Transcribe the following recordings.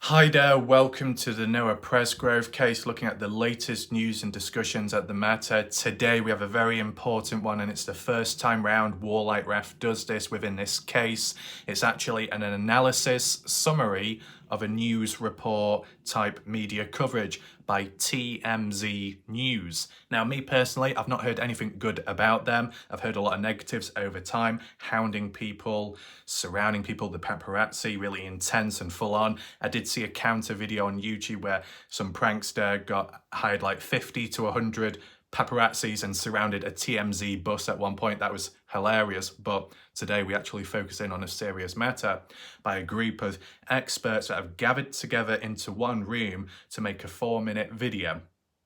Hi there, welcome to the Noah Presgrove case, looking at the latest news and discussions at the matter. Today we have a very important one, and it's the first time round Warlight Ref does this within this case. It's actually an analysis summary of a news report type media coverage by TMZ News. Now, me personally, I've not heard anything good about them. I've heard a lot of negatives over time, hounding people, surrounding people, the paparazzi, really intense and full on. I did see a counter video on YouTube where some prankster hired like 50 to 100 paparazzis and surrounded a TMZ bus at one point. That was hilarious, but today we actually focus in on a serious matter by a group of experts that have gathered together into one room to make a 4-minute video.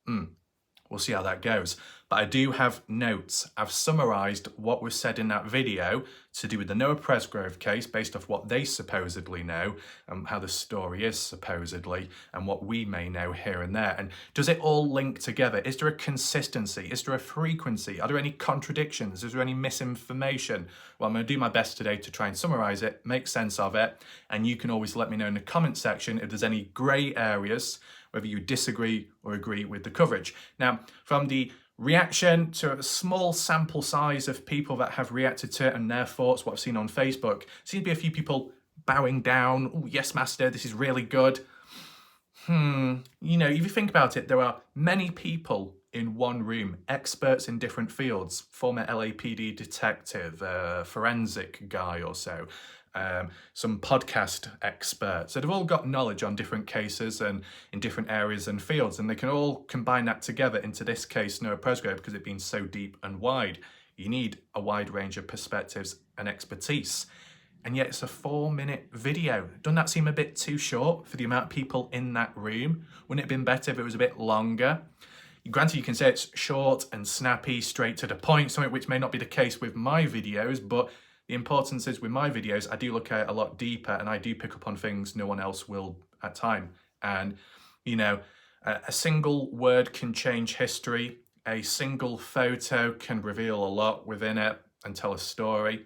We'll see how that goes. But I do have notes. I've summarised what was said in that video to do with the Noah Presgrove case based off what they supposedly know and how the story is supposedly and what we may know here and there. And does it all link together? Is there a consistency? Is there a frequency? Are there any contradictions? Is there any misinformation? Well, I'm going to do my best today to try and summarise it, make sense of it, and you can always let me know in the comment section if there's any grey areas, whether you disagree or agree with the coverage. Now, from the reaction to a small sample size of people that have reacted to it and their thoughts, what I've seen on Facebook, seems to be a few people bowing down. Oh, yes, master, this is really good. You know, if you think about it, there are many people in one room, experts in different fields, former LAPD detective, forensic guy or so, some podcast experts. So they've all got knowledge on different cases and in different areas and fields, and they can all combine that together into this case, Noah Presgrove, because it's been so deep and wide. You need a wide range of perspectives and expertise. And yet it's a 4-minute video. Doesn't that seem a bit too short for the amount of people in that room? Wouldn't it have been better if it was a bit longer? Granted, you can say it's short and snappy, straight to the point, something which may not be the case with my videos, but the importance is with my videos, I do look at it a lot deeper and I do pick up on things no one else will at time. And, you know, a single word can change history. A single photo can reveal a lot within it and tell a story.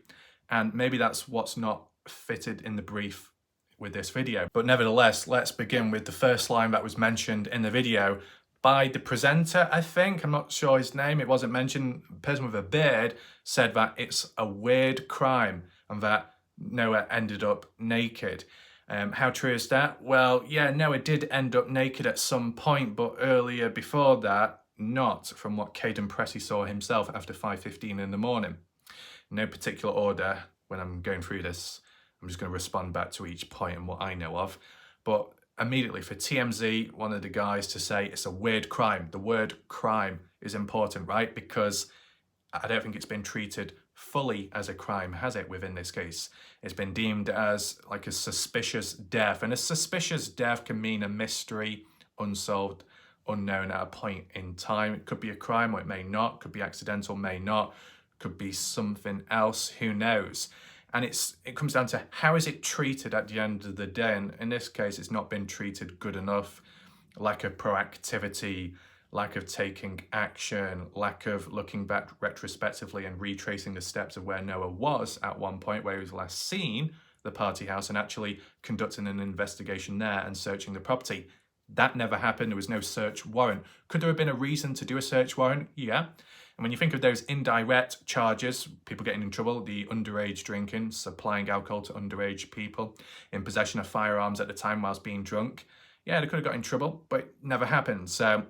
And maybe that's what's not fitted in the brief with this video. But nevertheless, let's begin with the first line that was mentioned in the video by the presenter, I think. I'm not sure his name. It wasn't mentioned. A person with a beard said that it's a weird crime and that Noah ended up naked. How true is that? Well, yeah, Noah did end up naked at some point, but earlier before that, not, from what Caden Pressey saw himself after 5:15 in the morning. No particular order when I'm going through this. I'm just going to respond back to each point and what I know of. But immediately for TMZ, one of the guys to say it's a weird crime. The word crime is important, right? Because I don't think it's been treated fully as a crime, has it, within this case? It's been deemed as like a suspicious death. And a suspicious death can mean a mystery, unsolved, unknown at a point in time. It could be a crime or it may not. Could be accidental, may not. Could be something else, who knows? And it comes down to how is it treated at the end of the day? And in this case, it's not been treated good enough. Lack of proactivity, lack of taking action, lack of looking back retrospectively and retracing the steps of where Noah was at one point, where he was last seen, the party house, and actually conducting an investigation there and searching the property. That never happened. There was no search warrant. Could there have been a reason to do a search warrant? Yeah. And when you think of those indirect charges, people getting in trouble, the underage drinking, supplying alcohol to underage people, in possession of firearms at the time whilst being drunk, yeah, they could have got in trouble, but it never happened. So,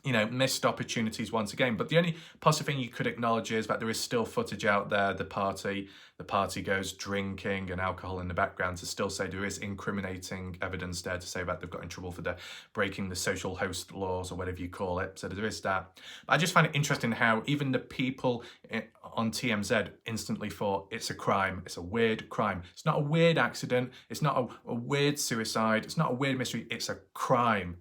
you know, missed opportunities once again. But the only positive thing you could acknowledge is that there is still footage out there. The party goes drinking and alcohol in the background, to still say there is incriminating evidence there to say that they've got in trouble for breaking the social host laws or whatever you call it. So there is that. But I just find it interesting how even the people on TMZ instantly thought it's a crime. It's a weird crime. It's not a weird accident. It's not a weird suicide. It's not a weird mystery. It's a crime.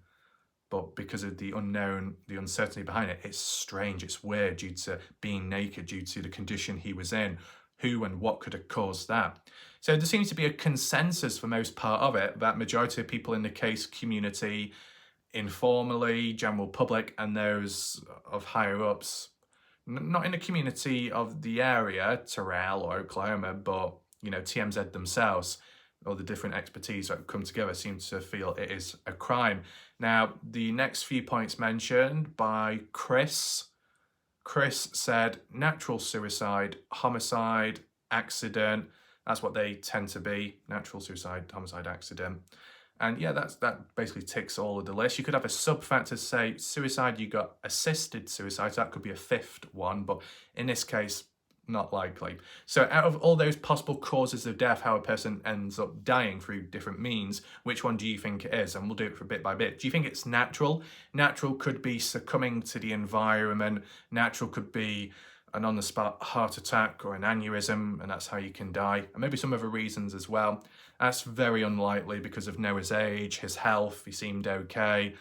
But because of the unknown, the uncertainty behind it, it's strange, it's weird due to being naked, due to the condition he was in, who and what could have caused that. So there seems to be a consensus for most part of it, that majority of people in the case community, informally, general public, and those of higher ups, not in the community of the area, Terrell or Oklahoma, but, you know, TMZ themselves, or the different expertise that come together seem to feel it is a crime. Now, the next few points mentioned by Chris said natural suicide, homicide, accident. That's what they tend to be: natural suicide, homicide, accident. And yeah, that basically ticks all of the list. You could have a sub-factor, say suicide, you got assisted suicide, so that could be a fifth one, but in this case, not likely. So out of all those possible causes of death, how a person ends up dying through different means, which one do you think it is? And we'll do it for bit by bit. Do you think it's natural? Natural could be succumbing to the environment. Natural could be an on-the-spot heart attack or an aneurysm, and that's how you can die. And maybe some other reasons as well. That's very unlikely because of Noah's age, his health, he seemed okay.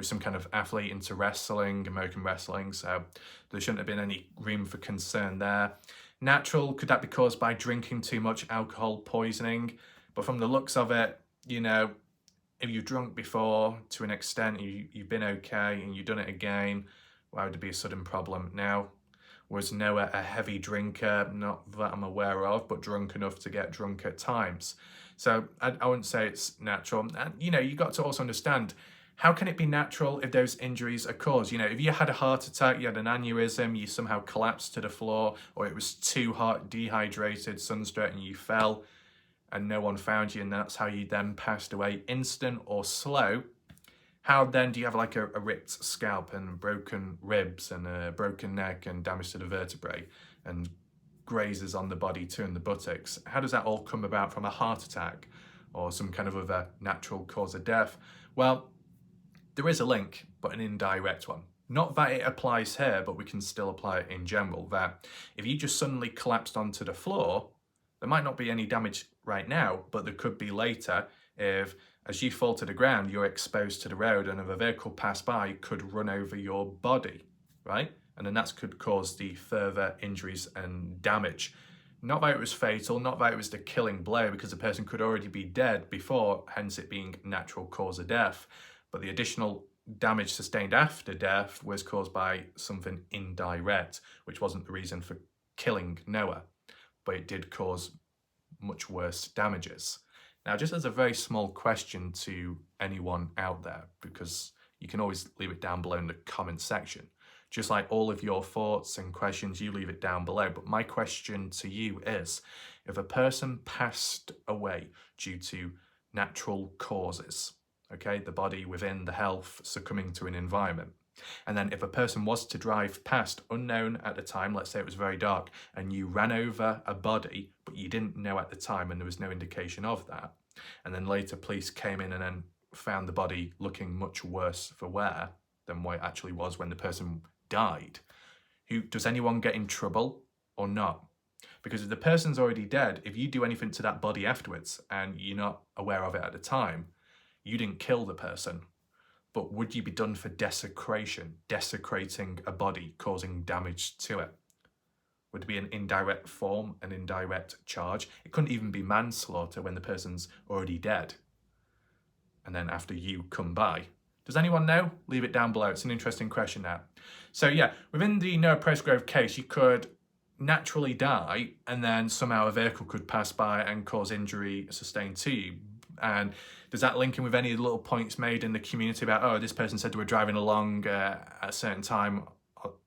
Some kind of athlete into wrestling, American wrestling, so there shouldn't have been any room for concern there. Natural, could that be caused by drinking too much alcohol poisoning? But from the looks of it, you know, if you've drunk before to an extent, you've been okay and you've done it again, why would there be a sudden problem? Now, was Noah a heavy drinker? Not that I'm aware of, but drunk enough to get drunk at times. So I wouldn't say it's natural. And, you know, you got to also understand, how can it be natural if those injuries are caused? You know, if you had a heart attack, you had an aneurysm, you somehow collapsed to the floor, or it was too hot, dehydrated, sunstroke, and you fell, and no one found you, and that's how you then passed away, instant or slow, how then do you have like a ripped scalp and broken ribs and a broken neck and damage to the vertebrae and grazes on the body too and the buttocks? How does that all come about from a heart attack or some kind of other natural cause of death? Well, there is a link, but an indirect one. Not that it applies here, but we can still apply it in general, that if you just suddenly collapsed onto the floor, there might not be any damage right now, but there could be later if, as you fall to the ground, you're exposed to the road and if a vehicle passed by, could run over your body, right? And then that could cause the further injuries and damage. Not that it was fatal, not that it was the killing blow, because the person could already be dead before, hence it being natural cause of death. But the additional damage sustained after death was caused by something indirect, which wasn't the reason for killing Noah, but it did cause much worse damages. Now, just as a very small question to anyone out there, because you can always leave it down below in the comment section, just like all of your thoughts and questions, you leave it down below. But my question to you is, if a person passed away due to natural causes, okay, the body within the health succumbing to an environment, and then if a person was to drive past, unknown at the time, let's say it was very dark, and you ran over a body, but you didn't know at the time and there was no indication of that, and then later police came in and then found the body looking much worse for wear than what it actually was when the person died, does anyone get in trouble or not? Because if the person's already dead, if you do anything to that body afterwards and you're not aware of it at the time, you didn't kill the person. But would you be done for desecration, desecrating a body, causing damage to it? Would it be an indirect form, an indirect charge? It couldn't even be manslaughter when the person's already dead. And then after you come by. Does anyone know? Leave it down below. It's an interesting question now. So yeah, within the Noah Presgrove case, you could naturally die and then somehow a vehicle could pass by and cause injury sustained to you. And does that link in with any of the little points made in the community about, oh, this person said they were driving along at a certain time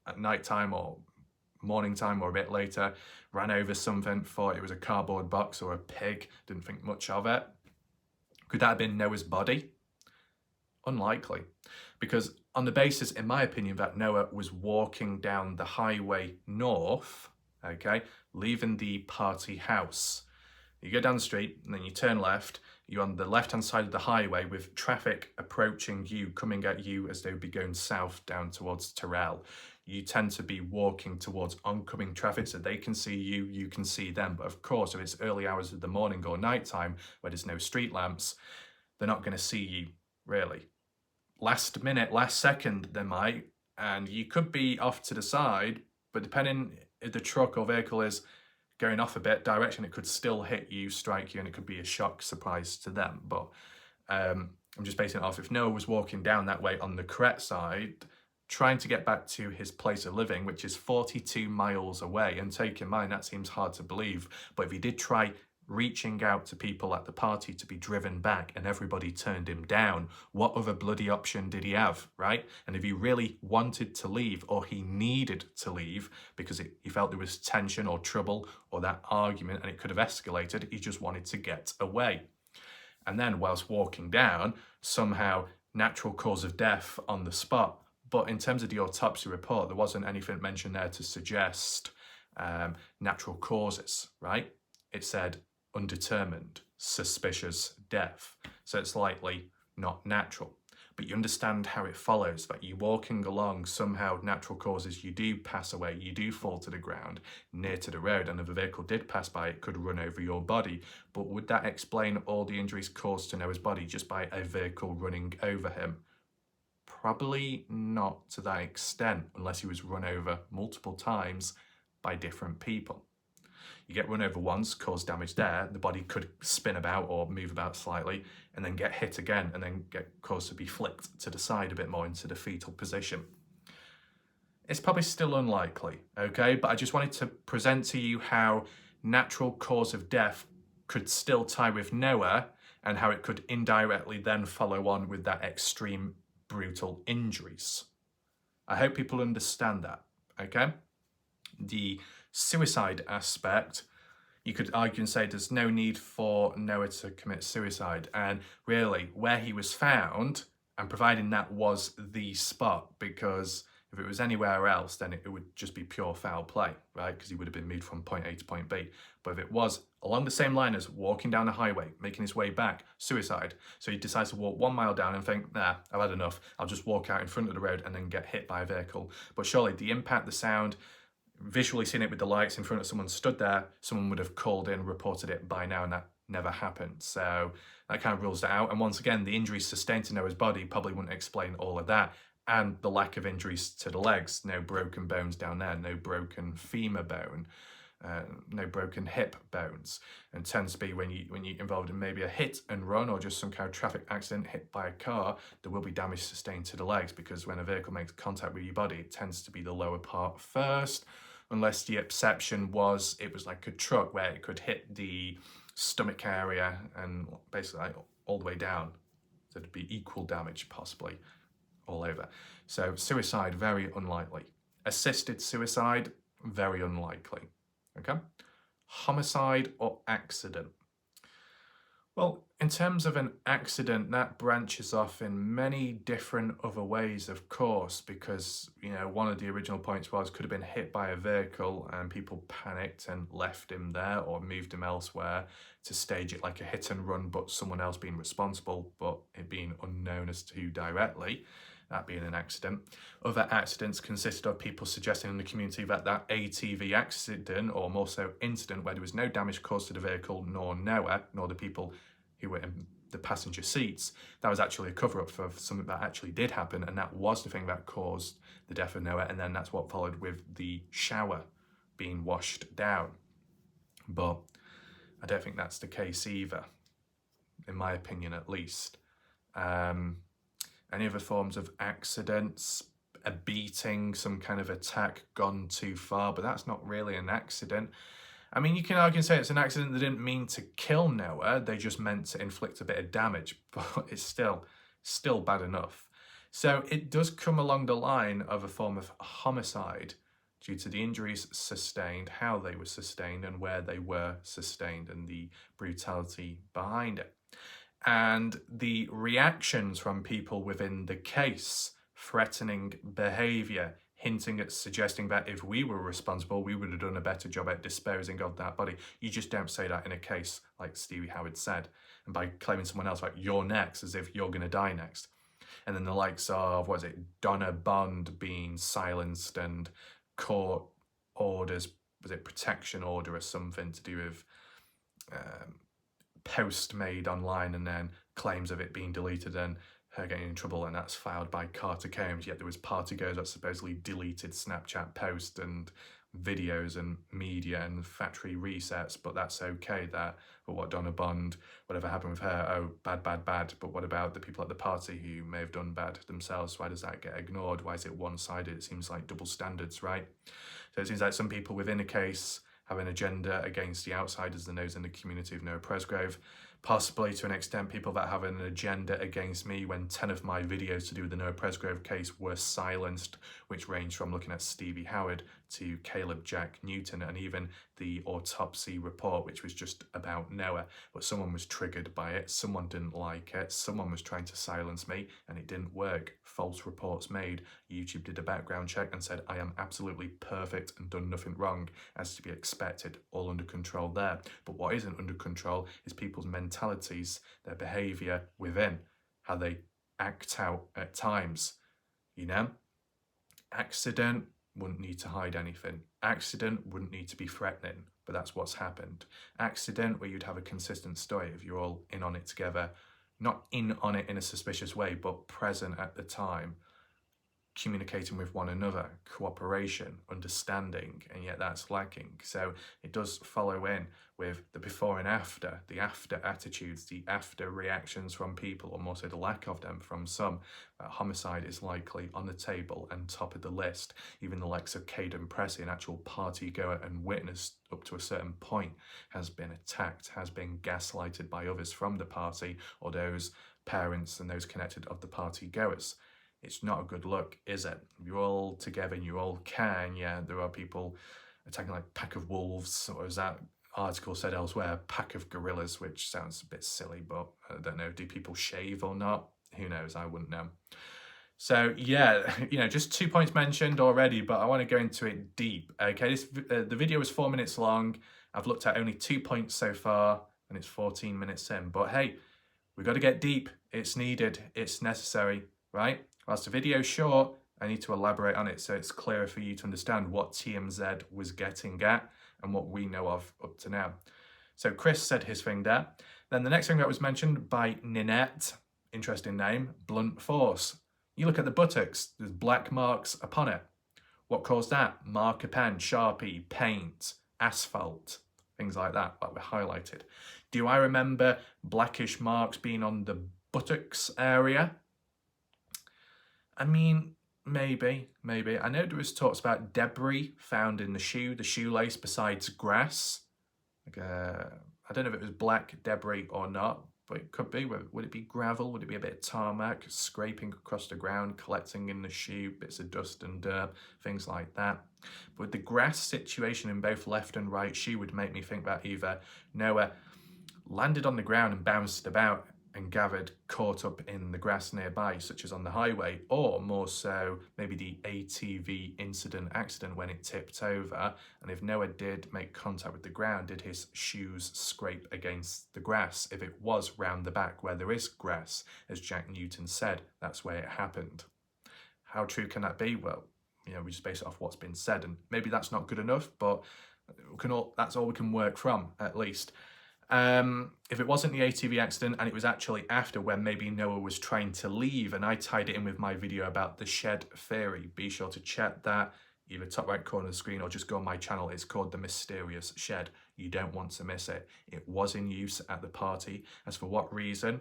at night time or morning time or a bit later, ran over something, thought it was a cardboard box or a pig, didn't think much of it? Could that have been Noah's body? Unlikely, because on the basis, in my opinion, that Noah was walking down the highway north, okay, leaving the party house. You go down the street and then you turn left, you're on the left-hand side of the highway with traffic approaching you, coming at you as they would be going south down towards Terrell. You tend to be walking towards oncoming traffic so they can see you, you can see them. But of course, if it's early hours of the morning or nighttime where there's no street lamps, they're not going to see you, really. Last minute, last second, they might, and you could be off to the side, but depending if the truck or vehicle is going off a bit direction, it could still hit you, strike you, and it could be a shock surprise to them. But I'm just basing it off, if Noah was walking down that way on the correct side, trying to get back to his place of living, which is 42 miles away, and take in mind, that seems hard to believe, but if he did try reaching out to people at the party to be driven back, and everybody turned him down. What other bloody option did he have, right? And if he really wanted to leave, or he needed to leave because he felt there was tension or trouble or that argument and it could have escalated, he just wanted to get away. And then whilst walking down, somehow natural cause of death on the spot. But in terms of the autopsy report, there wasn't anything mentioned there to suggest natural causes, right? It said undetermined, suspicious death. So it's likely not natural. But you understand how it follows that you walking along, somehow natural causes, you do pass away, you do fall to the ground near to the road, and if a vehicle did pass by, it could run over your body. But would that explain all the injuries caused to Noah's body just by a vehicle running over him? Probably not to that extent, unless he was run over multiple times by different people. You get run over once, cause damage there, the body could spin about or move about slightly, and then get hit again, and then get caused to be flicked to the side a bit more into the fetal position. It's probably still unlikely, okay? But I just wanted to present to you how natural cause of death could still tie with Noah, and how it could indirectly then follow on with that extreme brutal injuries. I hope people understand that, okay? The suicide aspect, you could argue and say there's no need for Noah to commit suicide, and really where he was found, and providing that was the spot, because if it was anywhere else then it would just be pure foul play, right? Because he would have been moved from point A to point B. But if it was along the same line as walking down a highway, making his way back, suicide. So he decides to walk 1 mile down and think, nah, I've had enough, I'll just walk out in front of the road and then get hit by a vehicle. But surely the impact, the sound, visually seeing it with the lights in front of someone stood there, someone would have called in, reported it by now, and that never happened. So that kind of rules that out. And once again, the injuries sustained to Noah's body probably wouldn't explain all of that. And the lack of injuries to the legs, no broken bones down there, no broken femur bone, no broken hip bones. And tends to be when you're involved in maybe a hit and run or just some kind of traffic accident, hit by a car, there will be damage sustained to the legs, because when a vehicle makes contact with your body, it tends to be the lower part first, unless the exception was it was like a truck where it could hit the stomach area and basically like all the way down. So it'd be equal damage possibly all over. So suicide, very unlikely. Assisted suicide, very unlikely. Okay? Homicide or accident. Well, in terms of an accident, that branches off in many different other ways, of course, because, you know, one of the original points was could have been hit by a vehicle and people panicked and left him there or moved him elsewhere to stage it like a hit and run, but someone else being responsible, but it being unknown as to who directly, that being an accident. Other accidents consisted of people suggesting in the community that that ATV accident, or more so incident, where there was no damage caused to the vehicle, nor Noah, nor the people who were in the passenger seats, that was actually a cover-up for something that actually did happen, and that was the thing that caused the death of Noah, and then that's what followed with the shower being washed down. But I don't think that's the case either, in my opinion at least. Any other forms of accidents, a beating, some kind of attack gone too far, but that's not really an accident. I mean, you can argue and say it's an accident. They didn't mean to kill Noah, they just meant to inflict a bit of damage, but it's still bad enough. So it does come along the line of a form of homicide due to the injuries sustained, how they were sustained and where they were sustained, and the brutality behind it. And the reactions from people within the case, threatening behaviour, hinting at suggesting that if we were responsible, we would have done a better job at disposing of that body. You just don't say that in a case like Stevie Howard said, and by claiming someone else like you're next, as if you're going to die next. And then the likes of, what is it, Donna Bond being silenced and court orders, was it protection order or something to do with post made online, and then claims of it being deleted and her getting in trouble, and that's filed by Carter Combs. Yet there was party goers that supposedly deleted Snapchat posts and videos and media and factory resets, but that's okay. That, but what Donna Bond, whatever happened with her, oh, bad, bad, bad. But what about the people at the party who may have done bad themselves? Why does that get ignored? Why is it one-sided? It seems like double standards, right? So it seems like some people within a case have an agenda against the outsiders, the those in the community of Noah Presgrove. Possibly to an extent people that have an agenda against me when 10 of my videos to do with the Noah Presgrove case were silenced, which ranged from looking at Stevie Howard to Caleb Jack Newton and even the autopsy report, which was just about Noah. But someone was triggered by it, someone didn't like it, someone was trying to silence me and it didn't work. False reports made. YouTube did a background check and said I am absolutely perfect and done nothing wrong, as to be expected, all under control there. But what isn't under control is people's mentalities, their behaviour within, how they act out at times. You know, accident wouldn't need to hide anything. Accident wouldn't need to be threatening, but that's what's happened. Accident where you'd have a consistent story if you're all in on it together, not in on it in a suspicious way, but present at the time, communicating with one another, cooperation, understanding, and yet that's lacking. So it does follow in with the before and after, the after attitudes, the after reactions from people, or more so the lack of them from some. Homicide is likely on the table and top of the list. Even the likes of Caden Pressey, an actual party goer and witness up to a certain point, has been attacked, has been gaslighted by others from the party or those parents and those connected of the party goers. It's not a good look, is it? You're all together and you all can, yeah, there are people attacking like pack of wolves, or as that article said elsewhere, pack of gorillas, which sounds a bit silly, but I don't know, do people shave or not? Who knows, I wouldn't know. So yeah, you know, just 2 points mentioned already, but I want to go into it deep, okay? The video was 4 minutes long. I've looked at only 2 points so far, and it's 14 minutes in, but hey, we've got to get deep. It's needed, it's necessary, right? Whilst the video's short, I need to elaborate on it so it's clearer for you to understand what TMZ was getting at and what we know of up to now. So Chris said his thing there. Then the next thing that was mentioned by Ninette, interesting name, blunt force. You look at the buttocks, there's black marks upon it. What caused that? Marker pen, Sharpie, paint, asphalt, things like that were highlighted. Do I remember blackish marks being on the buttocks area? I mean, maybe. I know there was talks about debris found in the shoelace besides grass. Like, I don't know if it was black debris or not, but it could be. Would it be gravel? Would it be a bit of tarmac scraping across the ground, collecting in the shoe, bits of dust and dirt, things like that? But with the grass situation in both left and right shoe would make me think that either Noah landed on the ground and bounced about and gathered caught up in the grass nearby, such as on the highway, or more so maybe the ATV accident when it tipped over, and if Noah did make contact with the ground, did his shoes scrape against the grass? If it was round the back where there is grass, as Jack Newton said, that's where it happened. How true can that be? Well, you know, we just base it off what's been said, and maybe that's not good enough, but that's all we can work from, at least. If it wasn't the ATV accident and it was actually after, when maybe Noah was trying to leave, and I tied it in with my video about the shed theory, be sure to check that, either top right corner of the screen or just go on my channel. It's called The Mysterious Shed. You don't want to miss it. It was in use at the party. As for what reason,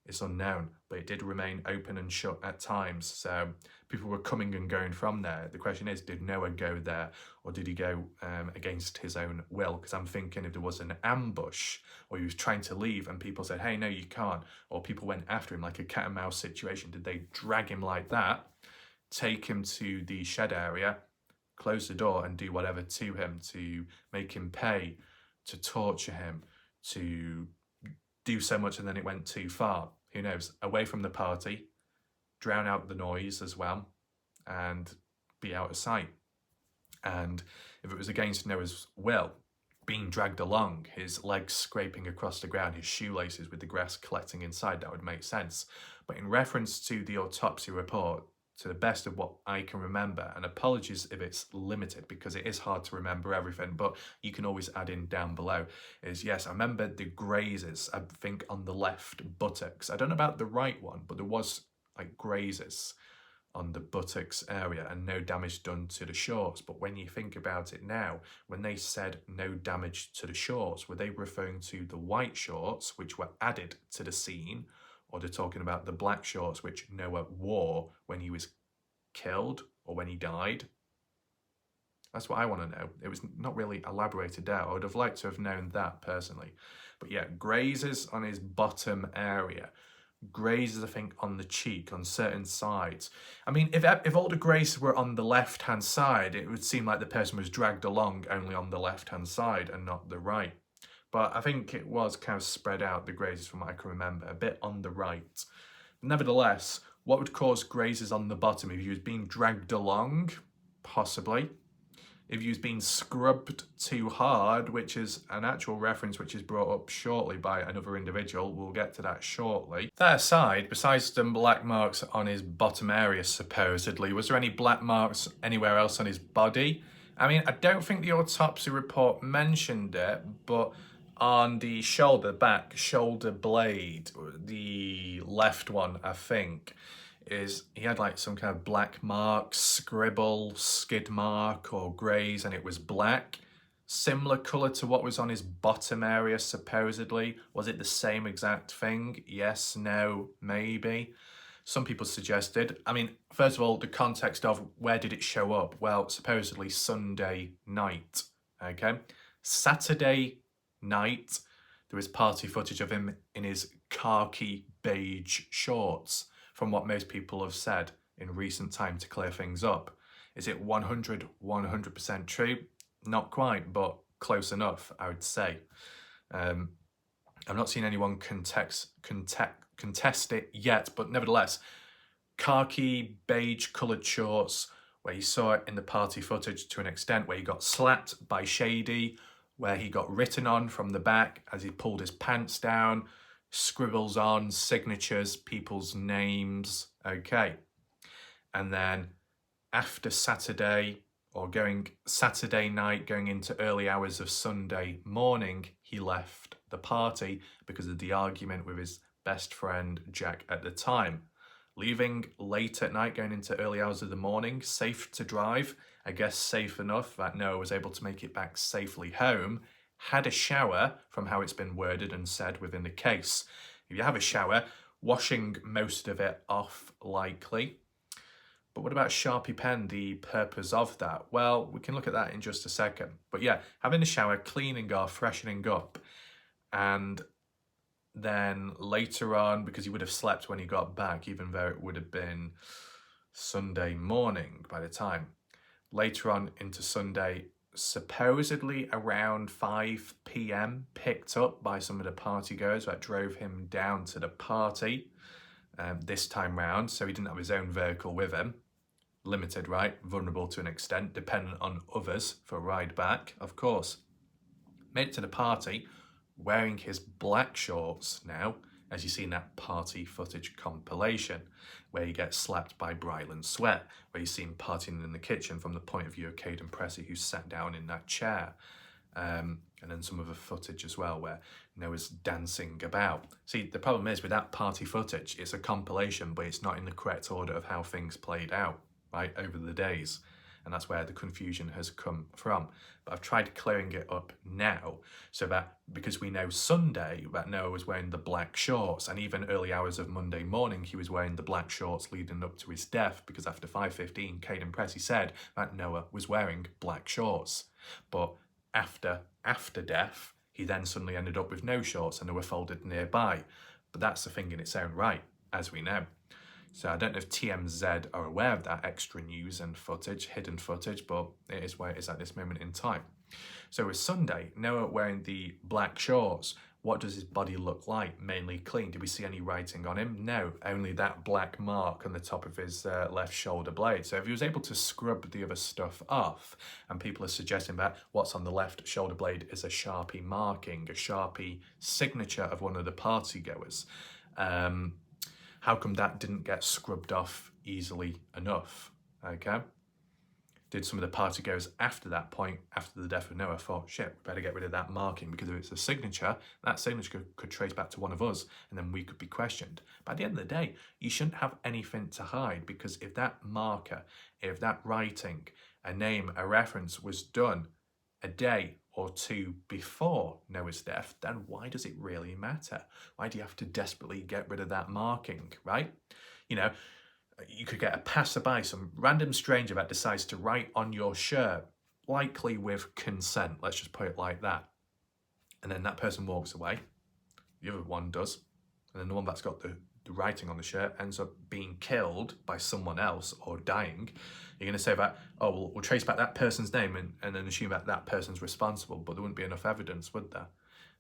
it's unknown, but it did remain open and shut at times, so people were coming and going from there. The question is, did Noah go there, or did he go against his own will? Because I'm thinking if there was an ambush, or he was trying to leave and people said, hey, no, you can't, or people went after him like a cat and mouse situation, did they drag him like that, take him to the shed area, close the door and do whatever to him, to make him pay, to torture him, to do so much, and then it went too far? Who knows? Away from the party, drown out the noise as well, and be out of sight. And if it was against Noah's will, being dragged along, his legs scraping across the ground, his shoelaces with the grass collecting inside, that would make sense. But in reference to the autopsy report, to the best of what I can remember, and apologies if it's limited because it is hard to remember everything, but you can always add in down below, is yes, I remember the grazes, I think on the left buttocks. I don't know about the right one, but there was like grazes on the buttocks area and no damage done to the shorts. But when you think about it now, when they said no damage to the shorts, were they referring to the white shorts which were added to the scene, or they're talking about the black shorts which Noah wore when he was killed or when he died? That's what I want to know. It was not really elaborated out. I would have liked to have known that personally. But yeah, grazes on his bottom area. Grazes, I think, on the cheek, on certain sides. I mean, if all the grazes were on the left-hand side, it would seem like the person was dragged along only on the left-hand side and not the right. But I think it was kind of spread out, the grazes, from what I can remember, a bit on the right. Nevertheless, what would cause grazes on the bottom? If he was being dragged along? Possibly. If he was being scrubbed too hard, which is an actual reference which is brought up shortly by another individual, we'll get to that shortly. That aside, besides the black marks on his bottom area supposedly, was there any black marks anywhere else on his body? I mean, I don't think the autopsy report mentioned it, but on the shoulder, back shoulder blade, the left one, I think, he had like some kind of black mark, scribble, skid mark or graze, and it was black. Similar colour to what was on his bottom area supposedly. Was it the same exact thing? Yes, no, maybe. Some people suggested, I mean, first of all, the context of where did it show up? Well, supposedly Sunday night, okay? Saturday night, there was party footage of him in his khaki beige shorts, from what most people have said in recent time to clear things up. Is it 100% true? Not quite, but close enough, I would say. I've not seen anyone contest it yet, but nevertheless, khaki beige coloured shorts, where you saw it in the party footage to an extent, where he got slapped by Shady, where he got written on from the back as he pulled his pants down, scribbles on, signatures, people's names, okay. And then after Saturday, or Saturday night, going into early hours of Sunday morning, he left the party because of the argument with his best friend Jack at the time. Leaving late at night, going into early hours of the morning, safe to drive, I guess safe enough that Noah was able to make it back safely home, had a shower, from how it's been worded and said within the case. If you have a shower, washing most of it off likely. But what about Sharpie pen, the purpose of that? Well, we can look at that in just a second. But yeah, having a shower, cleaning off, freshening up, and then later on, because he would have slept when he got back, even though it would have been Sunday morning by the time. Later on into Sunday, supposedly around 5 p.m, picked up by some of the party goers that drove him down to the party this time round, so he didn't have his own vehicle with him. Limited, right? Vulnerable to an extent, dependent on others for a ride back, of course. Made it to the party, wearing his black shorts now, as you see in that party footage compilation, where he gets slapped by Brylan Sweat, where you see him partying in the kitchen from the point of view of Caden Pressey, who's sat down in that chair. And then some other footage as well, where Noah's dancing about. See, the problem is with that party footage, it's a compilation, but it's not in the correct order of how things played out, right, over the days. And that's where the confusion has come from. But I've tried clearing it up now, so that because we know Sunday that Noah was wearing the black shorts, and even early hours of Monday morning he was wearing the black shorts leading up to his death, because after 5:15 Caden Pressey said that Noah was wearing black shorts. But after death, he then suddenly ended up with no shorts and they were folded nearby. But that's a thing in its own right, as we know. So I don't know if TMZ are aware of that extra news and footage, hidden footage, but it is where it is at this moment in time. So with Sunday, Noah wearing the black shorts, what does his body look like? Mainly clean. Did we see any writing on him? No, only that black mark on the top of his left shoulder blade. So if he was able to scrub the other stuff off, and people are suggesting that what's on the left shoulder blade is a Sharpie marking, a Sharpie signature of one of the party goers, how come that didn't get scrubbed off easily enough, okay? Did some of the party goers after that point, after the death of Noah, thought, shit, we better get rid of that marking, because if it's a signature, that signature could trace back to one of us, and then we could be questioned. But at the end of the day, you shouldn't have anything to hide, because if that marker, if that writing, a name, a reference was done a day or two before Noah's death, then why does it really matter? Why do you have to desperately get rid of that marking, right? You know, you could get a passerby, some random stranger that decides to write on your shirt, likely with consent, let's just put it like that. And then that person walks away, the other one does, and then the one that's got the writing on the shirt ends up being killed by someone else or dying. You're going to say that, oh, we'll trace back that person's name and then assume that that person's responsible, but there wouldn't be enough evidence, would there?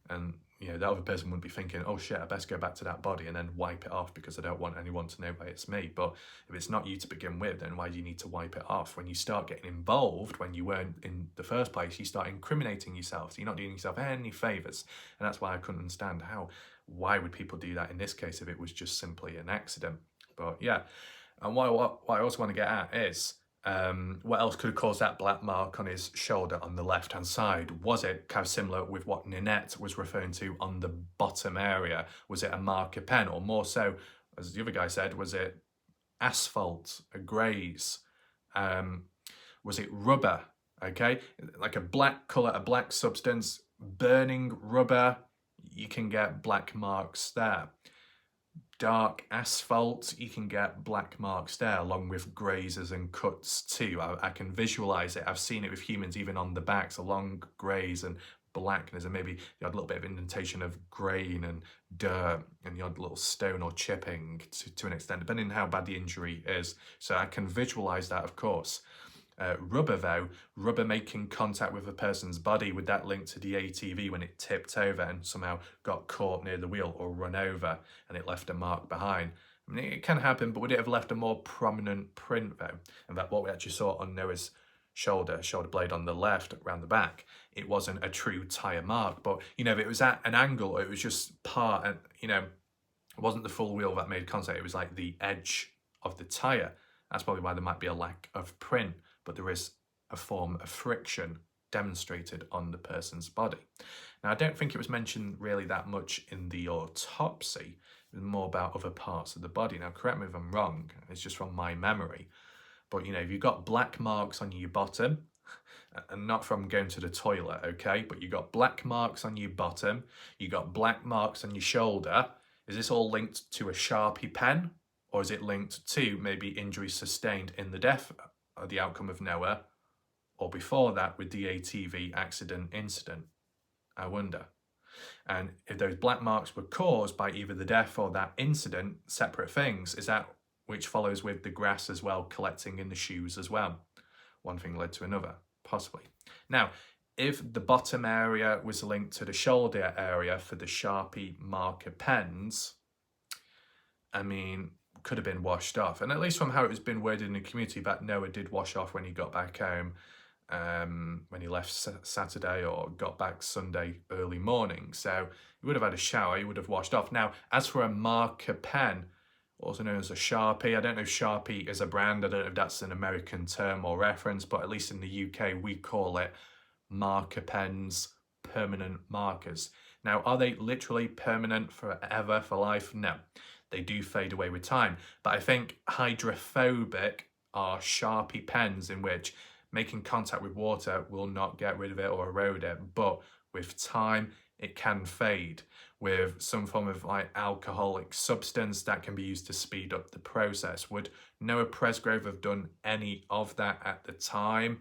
And that other person wouldn't be thinking, oh shit, I best go back to that body and then wipe it off because I don't want anyone to know that it's me. But if it's not you to begin with, then why do you need to wipe it off? When you start getting involved, when you weren't in the first place, you start incriminating yourself. So you're not doing yourself any favours. And that's why I couldn't understand why would people do that in this case if it was just simply an accident. But yeah, and what I also want to get at is, what else could have caused that black mark on his shoulder on the left hand side? Was it kind of similar with what Ninette was referring to on the bottom area? Was it a marker pen, or more so, as the other guy said, was it asphalt, a graze? Was it rubber? Okay, like a black colour, a black substance, burning rubber, you can get black marks there. Dark asphalt, you can get black marks there, along with grazes and cuts too. I can visualize it. I've seen it with humans, even on the backs, along graze and blackness, and maybe the odd little bit of indentation of grain and dirt and the odd little stone or chipping to an extent, depending on how bad the injury is. So I can visualize that, of course. Rubber though, rubber making contact with a person's body, would that link to the ATV when it tipped over and somehow got caught near the wheel or run over and it left a mark behind? I mean, it can happen, but would it have left a more prominent print though? In fact, what we actually saw on Noah's shoulder blade on the left around the back, it wasn't a true tyre mark, but if it was at an angle or it was just part, and it wasn't the full wheel that made contact, it was like the edge of the tyre. That's probably why there might be a lack of print, but there is a form of friction demonstrated on the person's body. Now, I don't think it was mentioned really that much in the autopsy. It was more about other parts of the body. Now, correct me if I'm wrong, it's just from my memory. But, if you've got black marks on your bottom, and not from going to the toilet, okay, but you got black marks on your bottom, you got black marks on your shoulder, is this all linked to a Sharpie pen? Or is it linked to maybe injuries sustained in the death or the outcome of Noah, or before that with the ATV accident incident? I wonder. And if those black marks were caused by either the death or that incident, separate things, is that which follows with the grass as well, collecting in the shoes as well? One thing led to another, possibly. Now, if the bottom area was linked to the shoulder area for the Sharpie marker pens, I mean, could have been washed off. And at least from how it has been worded in the community, that Noah did wash off when he got back home, when he left Saturday or got back Sunday early morning. So he would have had a shower, he would have washed off. Now, as for a marker pen, also known as a Sharpie, I don't know if Sharpie is a brand, I don't know if that's an American term or reference, but at least in the UK, we call it marker pens, permanent markers. Now, are they literally permanent forever, for life? No. They do fade away with time. But I think hydrophobic are Sharpie pens in which making contact with water will not get rid of it or erode it. But with time, it can fade with some form of like alcoholic substance that can be used to speed up the process. Would Noah Presgrove have done any of that at the time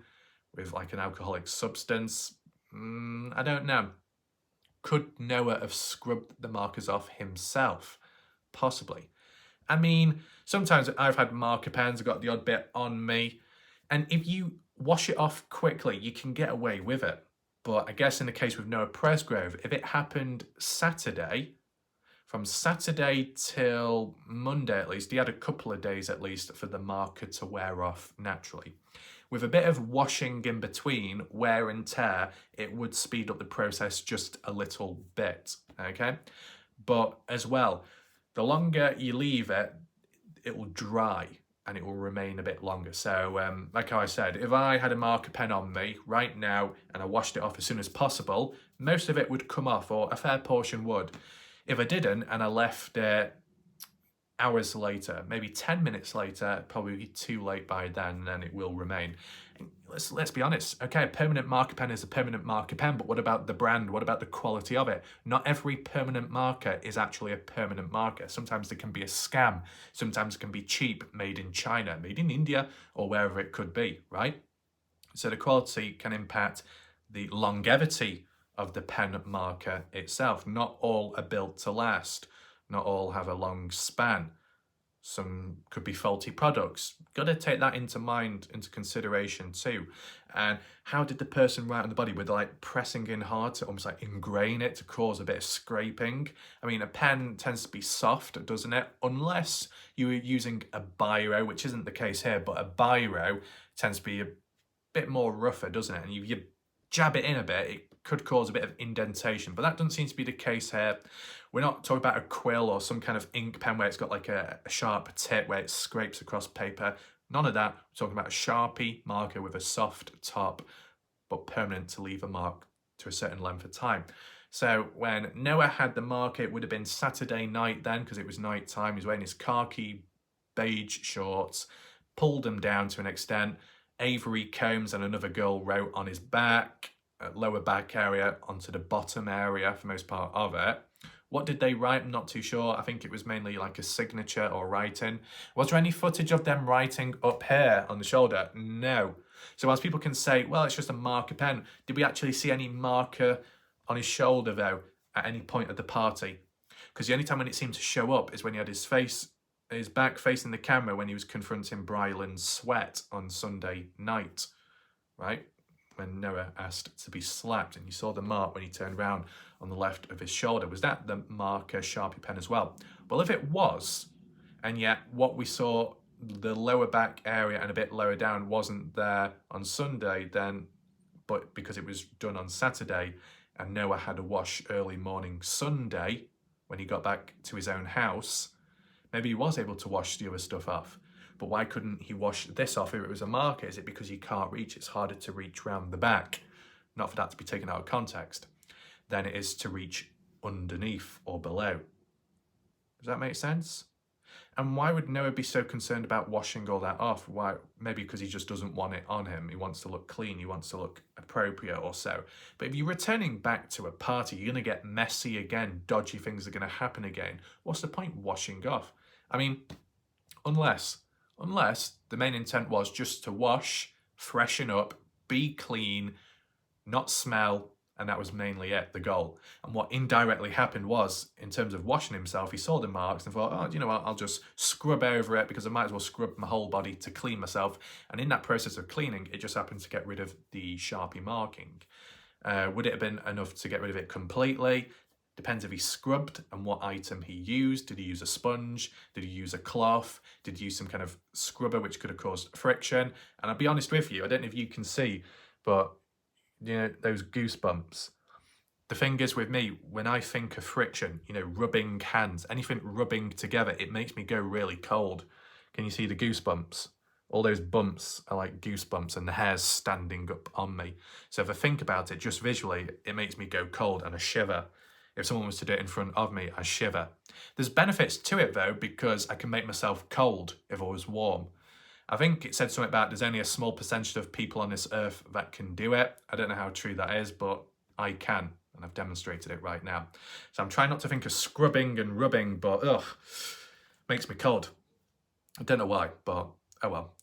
with like an alcoholic substance? I don't know. Could Noah have scrubbed the markers off himself? Possibly. I mean, sometimes I've had marker pens, I've got the odd bit on me, and if you wash it off quickly, you can get away with it. But I guess in the case with Noah Presgrove, if it happened Saturday, from Saturday till Monday at least, he had a couple of days at least for the marker to wear off naturally. With a bit of washing in between, wear and tear, it would speed up the process just a little bit, okay? But as well, the longer you leave it, it will dry and it will remain a bit longer. So like how I said, if I had a marker pen on me right now and I washed it off as soon as possible, most of it would come off, or a fair portion would. If I didn't and I left it hours later, maybe 10 minutes later, probably be too late by then, and then it will remain. And let's be honest, okay, a permanent marker pen is a permanent marker pen, but what about the brand? What about the quality of it? Not every permanent marker is actually a permanent marker. Sometimes it can be a scam. Sometimes it can be cheap, made in China, made in India, or wherever it could be, right? So the quality can impact the longevity of the pen marker itself. Not all are built to last. Not all have a long span. Some could be faulty products. Got to take that into consideration too. And how did the person write on the body? Were they like pressing in hard to almost like ingrain it to cause a bit of scraping? I mean, a pen tends to be soft, doesn't it? Unless you were using a biro, which isn't the case here, but a biro tends to be a bit more rougher, doesn't it? And you jab it in a bit, it could cause a bit of indentation, but that doesn't seem to be the case here. We're not talking about a quill or some kind of ink pen where it's got like a sharp tip where it scrapes across paper. None of that. We're talking about a Sharpie marker with a soft top, but permanent to leave a mark to a certain length of time. So when Noah had the marker, it would have been Saturday night then, because it was night time. He was wearing his khaki beige shorts, pulled them down to an extent. Avery Combs and another girl wrote on his back, lower back area, onto the bottom area for most part of it. What did they write? I'm not too sure. I think it was mainly like a signature or writing. Was there any footage of them writing up here on the shoulder? No. So whilst people can say, well, it's just a marker pen, did we actually see any marker on his shoulder though at any point of the party? Because the only time when it seemed to show up is when he had his back facing the camera when he was confronting Brylan Sweat on Sunday night, right? When Noah asked to be slapped, and you saw the mark when he turned around on the left of his shoulder. Was that the marker Sharpie pen as well? Well, if it was, and yet what we saw, the lower back area and a bit lower down, wasn't there on Sunday, then, but because it was done on Saturday, and Noah had a wash early morning Sunday when he got back to his own house, maybe he was able to wash the other stuff off. But why couldn't he wash this off if it was a marker? Is it because you can't reach? It's harder to reach round the back. Not for that to be taken out of context than it is to reach underneath or below. Does that make sense? And why would Noah be so concerned about washing all that off? Why? Maybe because he just doesn't want it on him. He wants to look clean. He wants to look appropriate or so. But if you're returning back to a party, you're going to get messy again. Dodgy things are going to happen again. What's the point washing off? I mean, unless the main intent was just to wash, freshen up, be clean, not smell, and that was mainly it, the goal. And what indirectly happened was, in terms of washing himself, he saw the marks and thought, oh, you know what, I'll just scrub over it because I might as well scrub my whole body to clean myself. And in that process of cleaning, it just happened to get rid of the Sharpie marking. Would it have been enough to get rid of it completely? Depends if he scrubbed and what item he used. Did he use a sponge? Did he use a cloth? Did he use some kind of scrubber which could have caused friction? And I'll be honest with you, I don't know if you can see, but you know, those goosebumps. The thing is with me, when I think of friction, you know, rubbing hands, anything rubbing together, it makes me go really cold. Can you see the goosebumps? All those bumps are like goosebumps and the hair's standing up on me. So if I think about it just visually, it makes me go cold and I shiver. If someone was to do it in front of me, I shiver. There's benefits to it though, because I can make myself cold if I was warm. I think it said something about there's only a small percentage of people on this earth that can do it. I don't know how true that is, but I can, and I've demonstrated it right now. So I'm trying not to think of scrubbing and rubbing, but makes me cold. I don't know why, but oh well.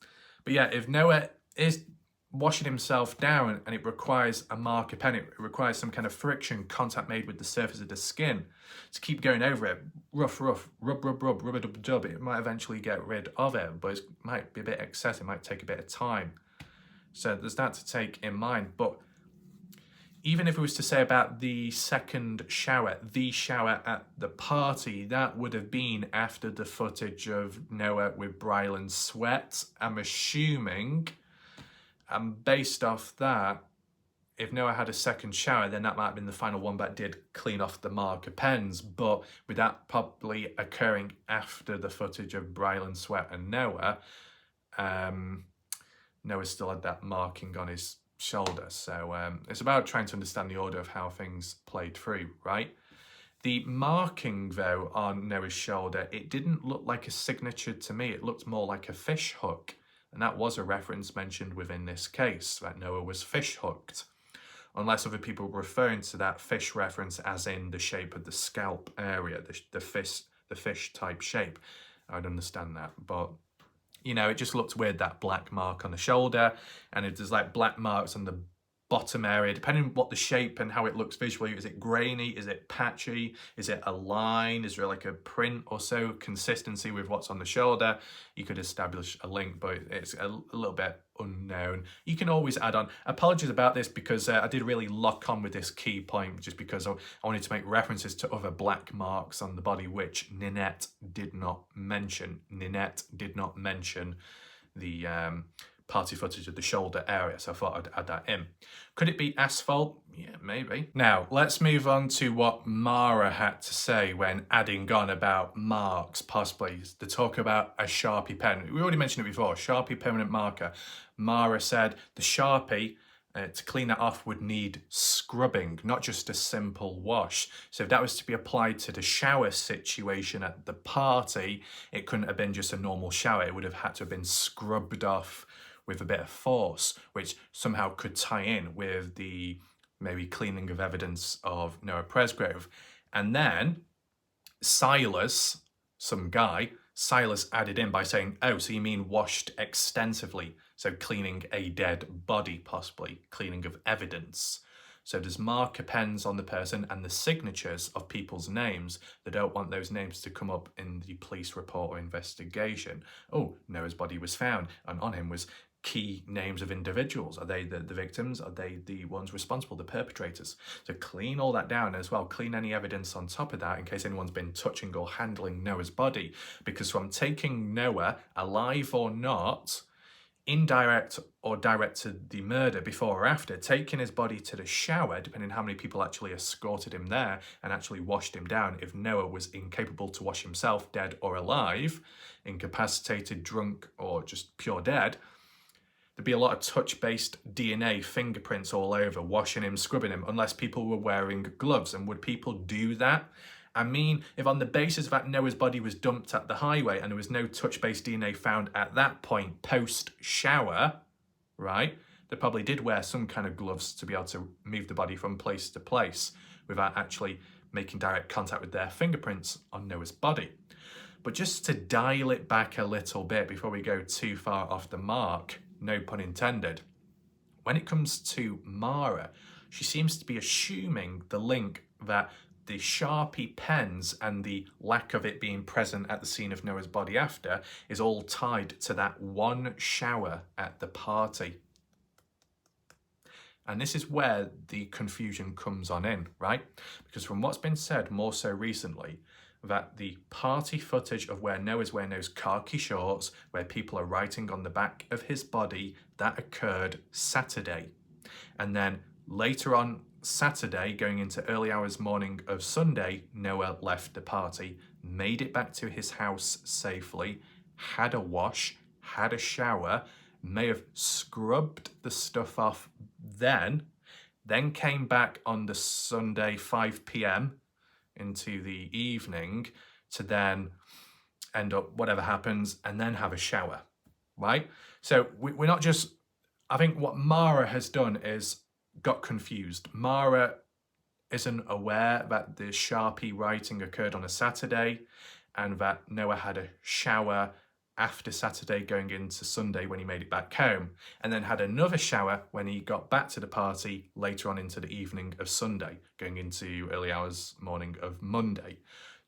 But yeah, if Noah is washing himself down and it requires a marker pen, it requires some kind of friction contact made with the surface of the skin to keep going over it, rub, rub, it might eventually get rid of it, but it might be a bit excessive, it might take a bit of time. So there's that to take in mind. But even if it was to say about the second shower, the shower at the party, that would have been after the footage of Noah with Brylan Sweat, I'm assuming. And based off that, if Noah had a second shower, then that might have been the final one that did clean off the marker pens. But with that probably occurring after the footage of Brylan Sweat and Noah, Noah still had that marking on his shoulder. So it's about trying to understand the order of how things played through, right? The marking, though, on Noah's shoulder, it didn't look like a signature to me. It looked more like a fish hook. And that was a reference mentioned within this case, that Noah was fish hooked. Unless other people were referring to that fish reference as in the shape of the scalp area, the fish type shape. I'd understand that. But you know, it just looked weird, that black mark on the shoulder, and if there's like black marks on the bottom area, depending on what the shape and how it looks visually. Is it grainy? Is it patchy? Is it a line? Is there like a print or so? Consistency with what's on the shoulder. You could establish a link, but it's a little bit unknown. You can always add on. Apologies about this because I did really lock on with this key point just because I wanted to make references to other black marks on the body, which Ninette did not mention. Ninette did not mention the party footage of the shoulder area, so I thought I'd add that in. Could it be asphalt? Yeah, maybe. Now, let's move on to what Mara had to say when adding on about marks, possibly. The talk about a Sharpie pen. We already mentioned it before, Sharpie permanent marker. Mara said the Sharpie, to clean that off, would need scrubbing, not just a simple wash. So if that was to be applied to the shower situation at the party, it couldn't have been just a normal shower. It would have had to have been scrubbed off with a bit of force, which somehow could tie in with the maybe cleaning of evidence of Noah Presgrove. And then Silas, some guy, Silas added in by saying, oh, so you mean washed extensively? So cleaning a dead body, possibly, cleaning of evidence. So there's marker pens on the person and the signatures of people's names. They don't want those names to come up in the police report or investigation. Oh, Noah's body was found, and on him was key names of individuals. Are they the victims? Are they the ones responsible, the perpetrators? So clean all that down as well. Clean any evidence on top of that in case anyone's been touching or handling Noah's body. Because from taking Noah, alive or not, indirect or direct to the murder, before or after, taking his body to the shower, depending on how many people actually escorted him there and actually washed him down, if Noah was incapable to wash himself, dead or alive, incapacitated, drunk, or just pure dead, there'd be a lot of touch-based DNA, fingerprints all over, washing him, scrubbing him, unless people were wearing gloves. And would people do that? I mean, if on the basis that Noah's body was dumped at the highway and there was no touch-based DNA found at that point post-shower, right, they probably did wear some kind of gloves to be able to move the body from place to place without actually making direct contact with their fingerprints on Noah's body. But just to dial it back a little bit before we go too far off the mark, no pun intended, when it comes to Mara, she seems to be assuming the link that the Sharpie pens and the lack of it being present at the scene of Noah's body after is all tied to that one shower at the party. And this is where the confusion comes on in, right? Because from what's been said more so recently, that the party footage of where Noah's wearing those khaki shorts, where people are writing on the back of his body, that occurred Saturday. And then later on Saturday, going into early hours morning of Sunday, Noah left the party, made it back to his house safely, had a wash, had a shower, may have scrubbed the stuff off then came back on the Sunday 5 p.m. into the evening to then end up whatever happens and then have a shower, right? So we're not just, I think what Mara has done is got confused. Mara isn't aware that the Sharpie writing occurred on a Saturday and that Noah had a shower after Saturday going into Sunday when he made it back home, and then had another shower when he got back to the party later on into the evening of Sunday, going into early hours morning of Monday.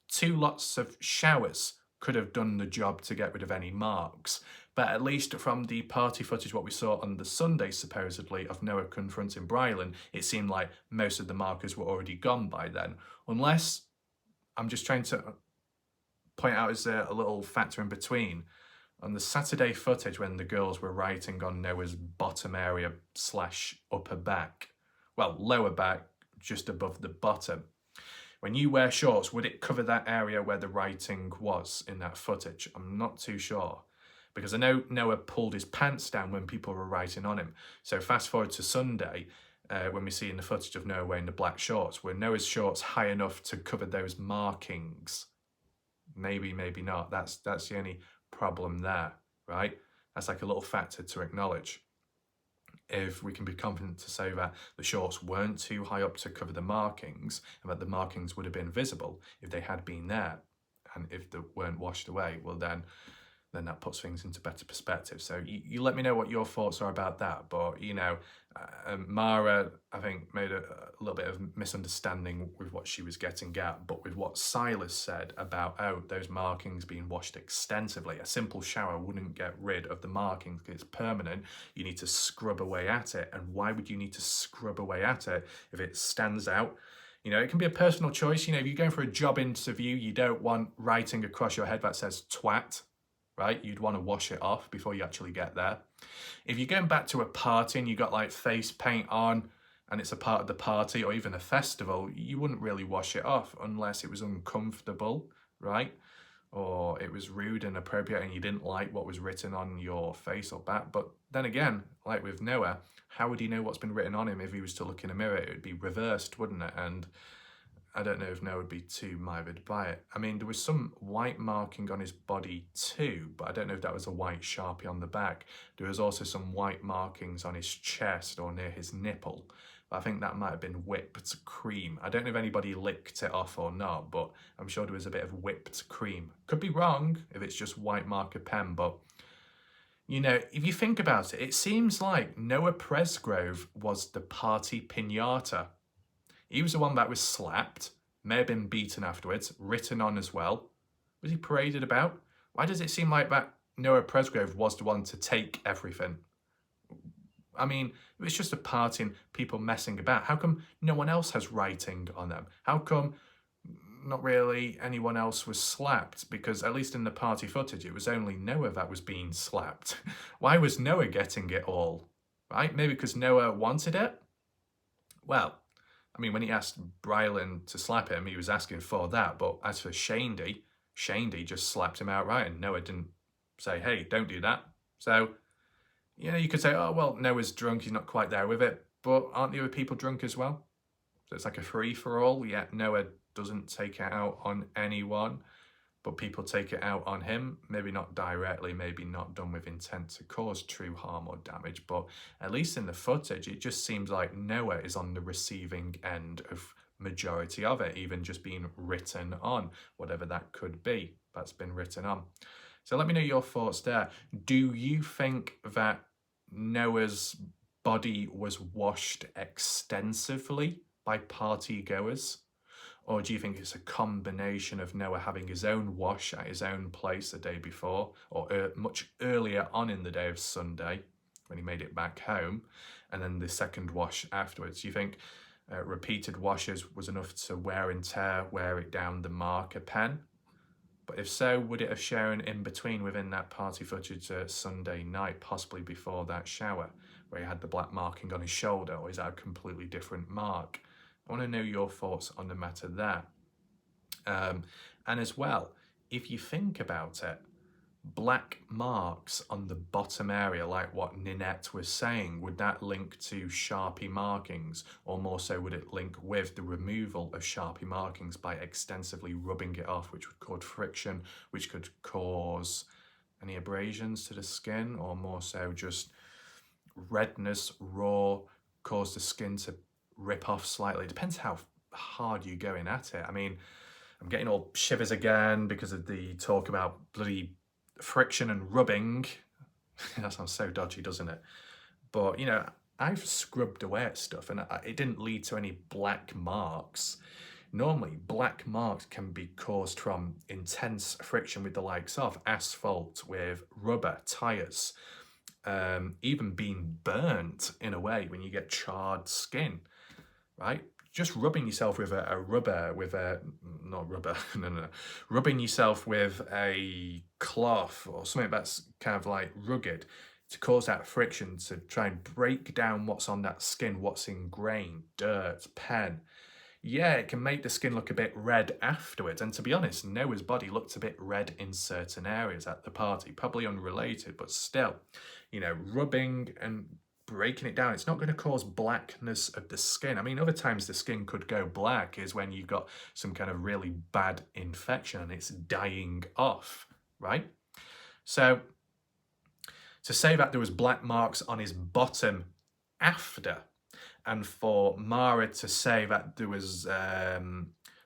2 lots of showers could have done the job to get rid of any marks, but at least from the party footage, what we saw on the Sunday supposedly of Noah confronting Brylan, it seemed like most of the markers were already gone by then. Unless, I'm just trying to point out, is there a little factor in between? On the Saturday footage when the girls were writing on Noah's bottom area / upper back, well, lower back, just above the bottom. When you wear shorts, would it cover that area where the writing was in that footage? I'm not too sure. Because I know Noah pulled his pants down when people were writing on him. So fast forward to Sunday, when we see in the footage of Noah wearing the black shorts, were Noah's shorts high enough to cover those markings? Maybe, maybe not. That's the only problem there, right? That's like a little factor to acknowledge. If we can be confident to say that the shorts weren't too high up to cover the markings and that the markings would have been visible if they had been there, and if they weren't washed away, well then then that puts things into better perspective. So you let me know what your thoughts are about that. But, you know, Mara, I think, made a little bit of misunderstanding with what she was getting at, but with what Silas said about, oh, those markings being washed extensively. A simple shower wouldn't get rid of the markings because it's permanent. You need to scrub away at it. And why would you need to scrub away at it if it stands out? You know, it can be a personal choice. You know, if you're going for a job interview, you don't want writing across your head that says twat, right? You'd want to wash it off before you actually get there. If you're going back to a party and you got like face paint on and it's a part of the party or even a festival, you wouldn't really wash it off unless it was uncomfortable, right? Or it was rude and inappropriate and you didn't like what was written on your face or back. But then again, like with Noah, how would he know what's been written on him if he was to look in a mirror? It would be reversed, wouldn't it? And I don't know if Noah would be too mired by it. I mean, there was some white marking on his body too, but I don't know if that was a white Sharpie on the back. There was also some white markings on his chest or near his nipple. But I think that might have been whipped cream. I don't know if anybody licked it off or not, but I'm sure there was a bit of whipped cream. Could be wrong if it's just white marker pen, but you know, if you think about it, it seems like Noah Presgrove was the party piñata. He was the one that was slapped, may have been beaten afterwards, written on as well. Was he paraded about? Why does it seem like that Noah Presgrove was the one to take everything? I mean, it was just a party and people messing about. How come no one else has writing on them? How come not really anyone else was slapped? Because at least in the party footage, it was only Noah that was being slapped. Why was Noah getting it all? Right? Maybe because Noah wanted it? Well, I mean, when he asked Brylan to slap him, he was asking for that. But as for Shandy just slapped him outright and Noah didn't say, hey, don't do that. So, you know, you could say, oh, well, Noah's drunk, he's not quite there with it. But aren't the other people drunk as well? So it's like a free-for-all, yet Noah doesn't take it out on anyone, but people take it out on him. Maybe not directly, maybe not done with intent to cause true harm or damage, but at least in the footage, it just seems like Noah is on the receiving end of majority of it, even just being written on, whatever that could be, that's been written on. So let me know your thoughts there. Do you think that Noah's body was washed extensively by party goers? Or do you think it's a combination of Noah having his own wash at his own place the day before, or much earlier on in the day of Sunday, when he made it back home, and then the second wash afterwards? Do you think repeated washes was enough to wear it down the marker pen? But if so, would it have shown in between within that party footage Sunday night, possibly before that shower, where he had the black marking on his shoulder, or is that a completely different mark? I want to know your thoughts on the matter there. And as well, if you think about it, black marks on the bottom area, like what Ninette was saying, would that link to Sharpie markings, or more so would it link with the removal of Sharpie markings by extensively rubbing it off, which would cause friction, which could cause any abrasions to the skin, or more so just redness, raw, cause the skin to rip off slightly? It depends how hard you're going at it. I mean, I'm getting all shivers again because of the talk about bloody friction and rubbing. That sounds so dodgy, doesn't it? But, you know, I've scrubbed away at stuff and it didn't lead to any black marks. Normally, black marks can be caused from intense friction with the likes of asphalt, with rubber, tyres, even being burnt in a way when you get charred skin, right? Just rubbing yourself with rubbing yourself with a cloth or something that's kind of like rugged to cause that friction, to try and break down what's on that skin, what's ingrained, dirt, pen. Yeah, it can make the skin look a bit red afterwards. And to be honest, Noah's body looked a bit red in certain areas at the party, probably unrelated, but still, you know, rubbing and breaking it down, it's not going to cause blackness of the skin. I mean, other times the skin could go black is when you've got some kind of really bad infection and it's dying off, right? So to say that there was black marks on his bottom after, and for Mara to say that there was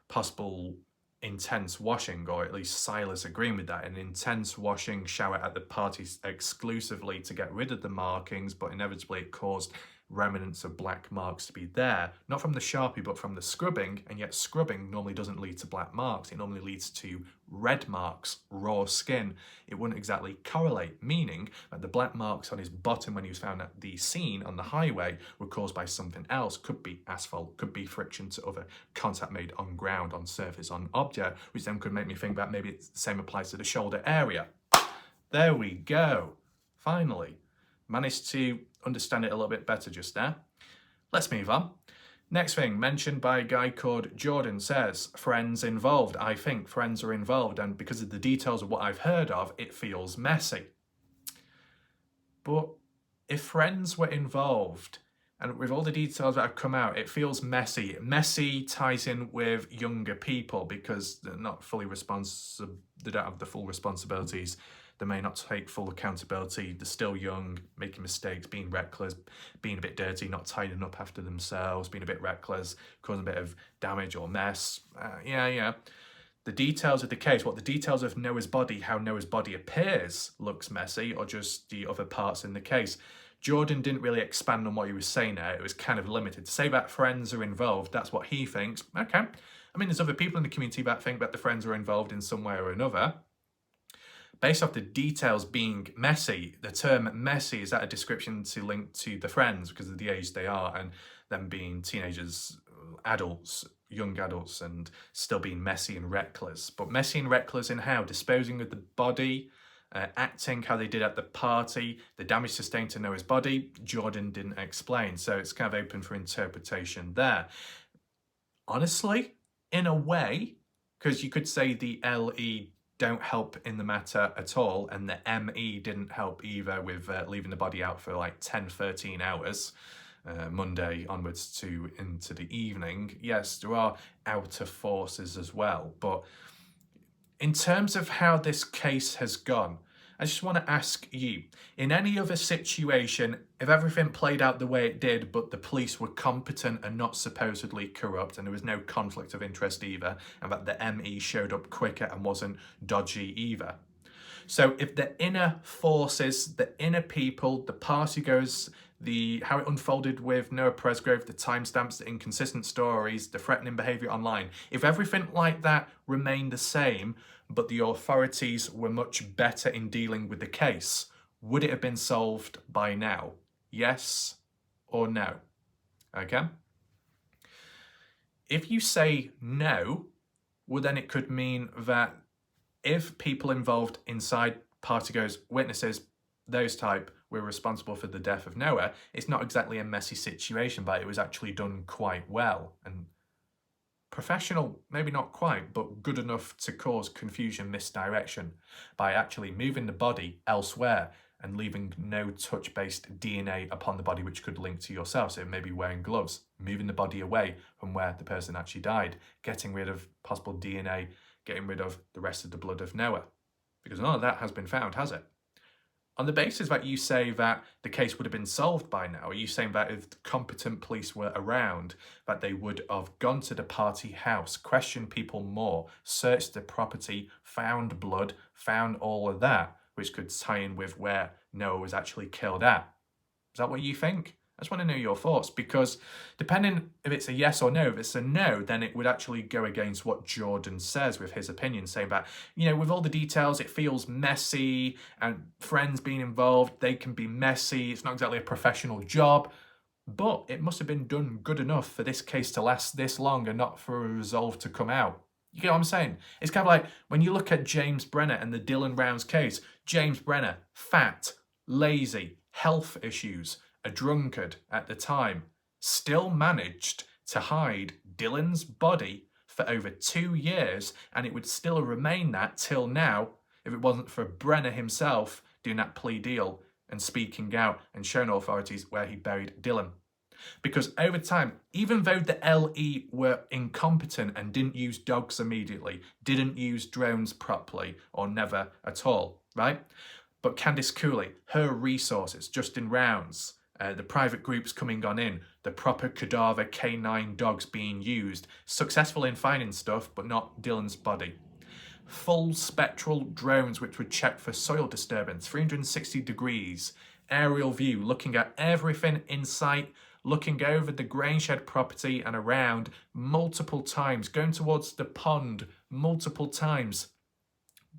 possible intense washing, or at least Silas agreeing with that, an intense washing shower at the party exclusively to get rid of the markings, but inevitably it caused remnants of black marks to be there, not from the Sharpie but from the scrubbing, and yet scrubbing normally doesn't lead to black marks, it normally leads to red marks, raw skin. It wouldn't exactly correlate, meaning that the black marks on his bottom when he was found at the scene on the highway were caused by something else. Could be asphalt, could be friction to other contact made on ground, on surface, on object, which then could make me think that maybe it's the same applies to the shoulder area. There we go. Finally, managed to understand it a little bit better just there. Let's move on. Next thing, mentioned by a guy called Jordan, says, friends involved. I think friends are involved, and because of the details of what I've heard of, it feels messy. But if friends were involved, and with all the details that have come out, it feels messy. Messy ties in with younger people because they're not fully responsible, they don't have the full responsibilities. They may not take full accountability. They're still young, making mistakes, being reckless, being a bit dirty, not tidying up after themselves, being a bit reckless, causing a bit of damage or mess. The details of the case, what the details of Noah's body, how Noah's body appears, looks messy, or just the other parts in the case. Jordan didn't really expand on what he was saying there. It was kind of limited. To say that friends are involved, that's what he thinks. Okay. I mean, there's other people in the community that think that the friends are involved in some way or another. Based off the details being messy, the term messy, is that a description to link to the friends because of the age they are and them being teenagers, adults, young adults, and still being messy and reckless. But messy and reckless in how? Disposing of the body, acting how they did at the party, the damage sustained to Noah's body, Jordan didn't explain. So it's kind of open for interpretation there. Honestly, in a way, because you could say the LE don't help in the matter at all, and the ME didn't help either with leaving the body out for like 10-13 hours, Monday onwards to into the evening. Yes, there are outer forces as well, but in terms of how this case has gone, I just want to ask you, in any other situation, if everything played out the way it did, but the police were competent and not supposedly corrupt, and there was no conflict of interest either, and that the ME showed up quicker and wasn't dodgy either. So if the inner forces, the inner people, the party goes, how it unfolded with Noah Presgrove, the timestamps, the inconsistent stories, the threatening behaviour online, if everything like that remained the same, but the authorities were much better in dealing with the case, would it have been solved by now? Yes or no? Okay? If you say no, well then it could mean that if people involved inside, partygoers, witnesses, those type, were responsible for the death of Noah, it's not exactly a messy situation, but it was actually done quite well. And professional, maybe not quite, but good enough to cause confusion, misdirection, by actually moving the body elsewhere and leaving no touch-based DNA upon the body which could link to yourself. So maybe wearing gloves, moving the body away from where the person actually died, getting rid of possible DNA, getting rid of the rest of the blood of Noah. Because none of that has been found, has it? On the basis that you say that the case would have been solved by now, are you saying that if the competent police were around, that they would have gone to the party house, questioned people more, searched the property, found blood, found all of that, which could tie in with where Noah was actually killed at? Is that what you think? I just want to know your thoughts, because depending if it's a yes or no, if it's a no, then it would actually go against what Jordan says with his opinion, saying that, you know, with all the details, it feels messy, and friends being involved, they can be messy. It's not exactly a professional job, but it must have been done good enough for this case to last this long and not for a resolve to come out. You get what I'm saying? It's kind of like when you look at James Brenner and the Dylan Rounds case. James Brenner, fat, lazy, health issues, a drunkard at the time, still managed to hide Dylan's body for over 2 years, and it would still remain that till now if it wasn't for Brenner himself doing that plea deal and speaking out and showing authorities where he buried Dylan. Because over time, even though the LE were incompetent and didn't use dogs immediately, didn't use drones properly, or never at all, right? But Candice Cooley, her resources, Justin Rounds, The private groups coming on in, the proper cadaver canine dogs being used, successful in finding stuff, but not Dylan's body. Full spectral drones which would check for soil disturbance, 360 degrees, aerial view, looking at everything in sight, looking over the grain shed property and around multiple times, going towards the pond multiple times,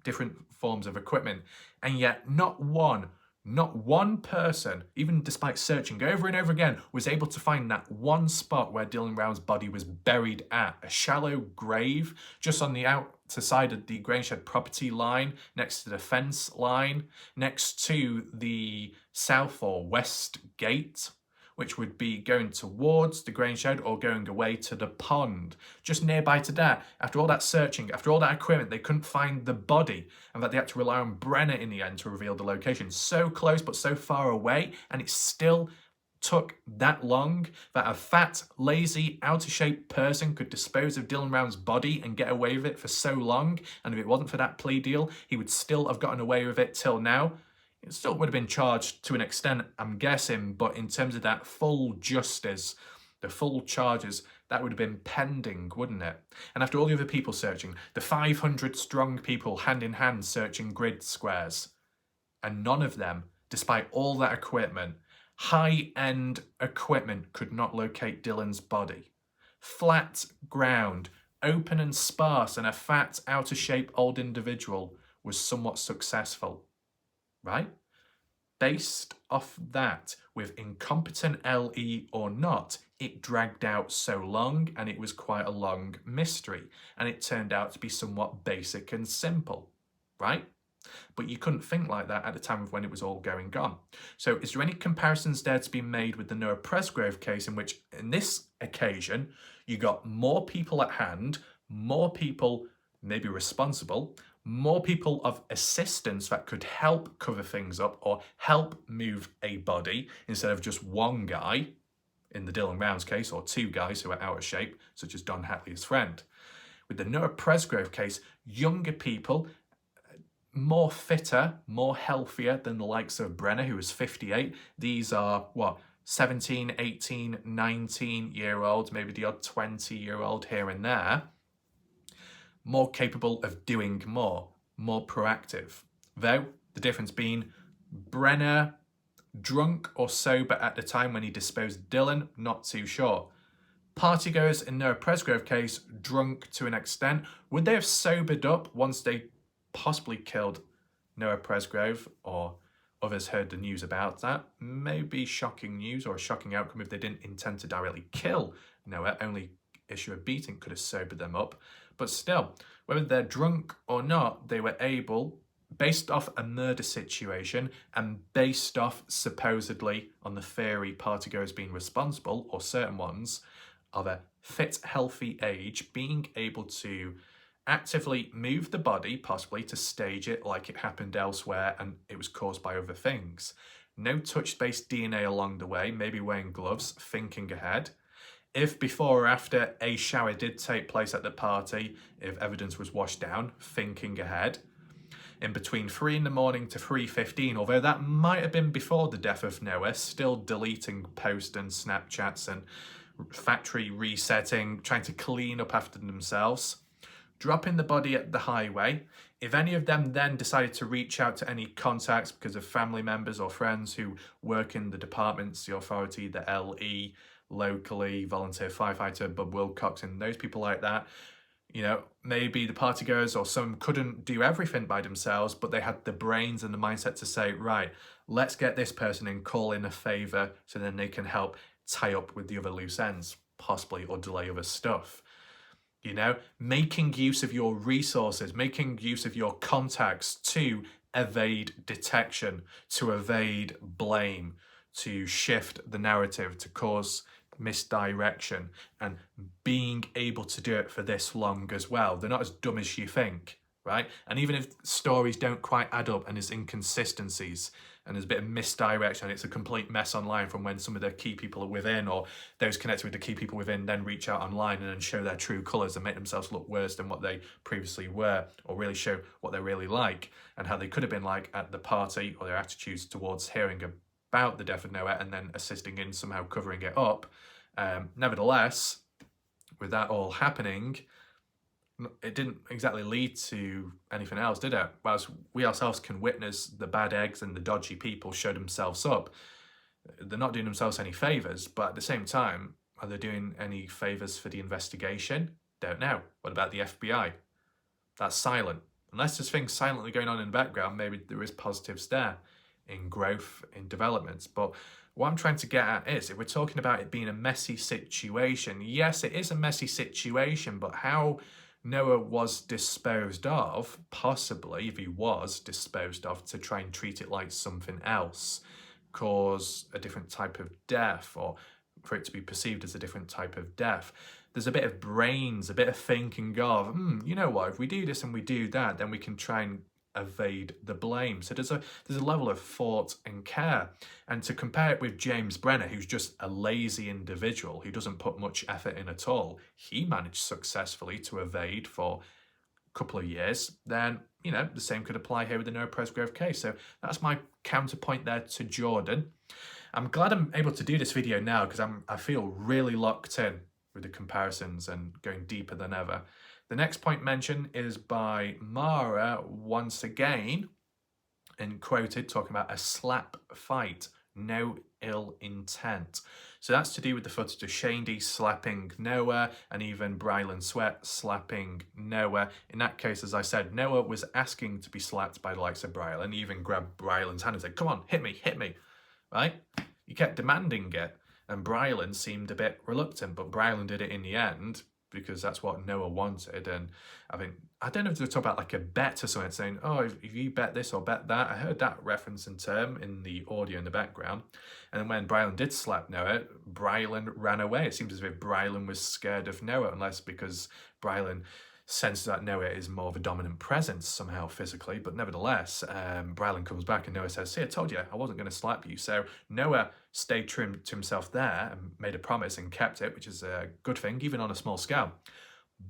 different forms of equipment, and yet not one person, even despite searching over and over again, was able to find that one spot where Dylan Brown's body was buried at, a shallow grave just on the outside of the grain shed property line, next to the fence line, next to the south or west gate, which would be going towards the grain shed or going away to the pond. Just nearby to that, after all that searching, after all that equipment, they couldn't find the body, and that they had to rely on Brenner in the end to reveal the location. So close but so far away, and it still took that long that a fat, lazy, out-of-shape person could dispose of Dylan Brown's body and get away with it for so long, and if it wasn't for that plea deal, he would still have gotten away with it till now. It still would have been charged to an extent, I'm guessing, but in terms of that full justice, the full charges, that would have been pending, wouldn't it? And after all the other people searching, the 500 strong people hand in hand searching grid squares, and none of them, despite all that equipment, high-end equipment, could not locate Dylan's body. Flat ground, open and sparse, and a fat, out-of-shape old individual was somewhat successful. Right? Based off that, with incompetent LE or not, it dragged out so long, and it was quite a long mystery, and it turned out to be somewhat basic and simple, right? But you couldn't think like that at the time of when it was all going on. So is there any comparisons there to be made with the Noah Presgrove case, in which, in this occasion, you got more people at hand, more people maybe responsible, more people of assistance that could help cover things up or help move a body instead of just one guy, in the Dylan Brown's case, or two guys who are out of shape, such as Don Hatley's friend. With the Noah Presgrove case, younger people, more fitter, more healthier than the likes of Brenner, who was 58. These are, 17, 18, 19-year-olds, maybe the odd 20-year-old here and there. More capable of doing more proactive. Though, the difference being Brenner, drunk or sober at the time when he disposed of Dylan, not too sure. Partygoers in Noah Presgrove case, drunk to an extent. Would they have sobered up once they possibly killed Noah Presgrove, or others heard the news about that? Maybe shocking news or a shocking outcome if they didn't intend to directly kill Noah, only issue a beating could have sobered them up. But still, whether they're drunk or not, they were able, based off a murder situation and based off supposedly on the theory partygoers being responsible, or certain ones, of a fit, healthy age, being able to actively move the body, possibly to stage it like it happened elsewhere and it was caused by other things. No touch-based DNA along the way, maybe wearing gloves, thinking ahead. If before or after a shower did take place at the party, if evidence was washed down, thinking ahead. In between 3 in the morning to 3:15, although that might have been before the death of Noah, still deleting posts and Snapchats and factory resetting, trying to clean up after themselves. Dropping the body at the highway. If any of them then decided to reach out to any contacts because of family members or friends who work in the departments, the authority, the LE, locally, volunteer firefighter, Bob Wilcox, and those people like that, maybe the partygoers or some couldn't do everything by themselves, but they had the brains and the mindset to say, right, let's get this person and call in a favour so then they can help tie up with the other loose ends, possibly, or delay other stuff. Making use of your resources, making use of your contacts to evade detection, to evade blame, to shift the narrative, to cause misdirection, and being able to do it for this long as well. They're not as dumb as you think, right? And even if stories don't quite add up and there's inconsistencies and there's a bit of misdirection, it's a complete mess online from when some of the key people are within, or those connected with the key people within then reach out online and then show their true colours and make themselves look worse than what they previously were, or really show what they're really like and how they could have been like at the party, or their attitudes towards hearing about the death of Noah and then assisting in somehow covering it up. Nevertheless, with that all happening, it didn't exactly lead to anything else, did it? Whilst we ourselves can witness the bad eggs and the dodgy people show themselves up, they're not doing themselves any favours, but at the same time, are they doing any favours for the investigation? Don't know. What about the FBI? That's silent. Unless there's things silently going on in the background, maybe there is positives there in growth, in developments. But what I'm trying to get at is, if we're talking about it being a messy situation, yes, it is a messy situation, but how Noah was disposed of, possibly, if he was disposed of, to try and treat it like something else, cause a different type of death, or for it to be perceived as a different type of death. There's a bit of brains, a bit of thinking of, you know what, if we do this and we do that, then we can try and evade the blame. So there's a level of thought and care. And to compare it with James Brenner, who's just a lazy individual who doesn't put much effort in at all, he managed successfully to evade for a couple of years, then, you know, the same could apply here with the Noah Presgrove case. So that's my counterpoint there to Jordan. I'm glad I'm able to do this video now because I feel really locked in with the comparisons and going deeper than ever. The next point mentioned is by Mara once again, and quoted, talking about a slap fight, no ill intent. So that's to do with the footage of Shandy slapping Noah and even Brylan Sweat slapping Noah. In that case, as I said, Noah was asking to be slapped by the likes of Brylan. He even grabbed Brylan's hand and said, come on, hit me, right? He kept demanding it. And Brylan seemed a bit reluctant, but Brylan did it in the end because that's what Noah wanted. And I don't know if they were talking about like a bet or something, saying, oh, if you bet this or bet that. I heard that reference and term in the audio in the background. And then when Brylan did slap Noah, Brylan ran away. It seems as if Brylan was scared of Noah, unless because Brylan senses that Noah is more of a dominant presence somehow physically. But nevertheless, Brylan comes back and Noah says, see, I told you I wasn't going to slap you. So Noah stayed true to himself there and made a promise and kept it, which is a good thing, even on a small scale.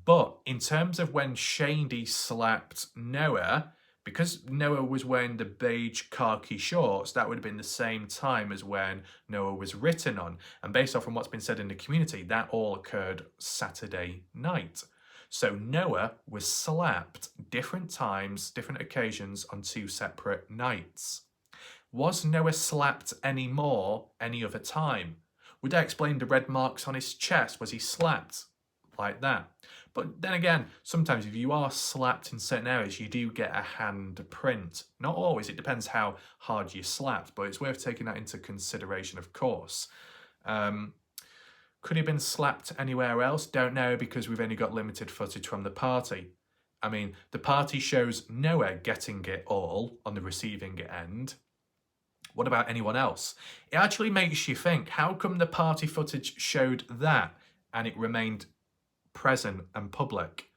But in terms of when Shandy slapped Noah, because Noah was wearing the beige khaki shorts, that would have been the same time as when Noah was written on. And based off on what's been said in the community, that all occurred Saturday night. So Noah was slapped different times, different occasions on 2 separate nights. Was Noah slapped any more any other time? Would that explain the red marks on his chest? Was he slapped like that? But then again, sometimes if you are slapped in certain areas, you do get a hand print. Not always, it depends how hard you slapped, but it's worth taking that into consideration, of course. Could he have been slapped anywhere else? Don't know, because we've only got limited footage from the party. I mean, the party shows Noah getting it all on the receiving end. What about anyone else? It actually makes you think, how come the party footage showed that and it remained present and public?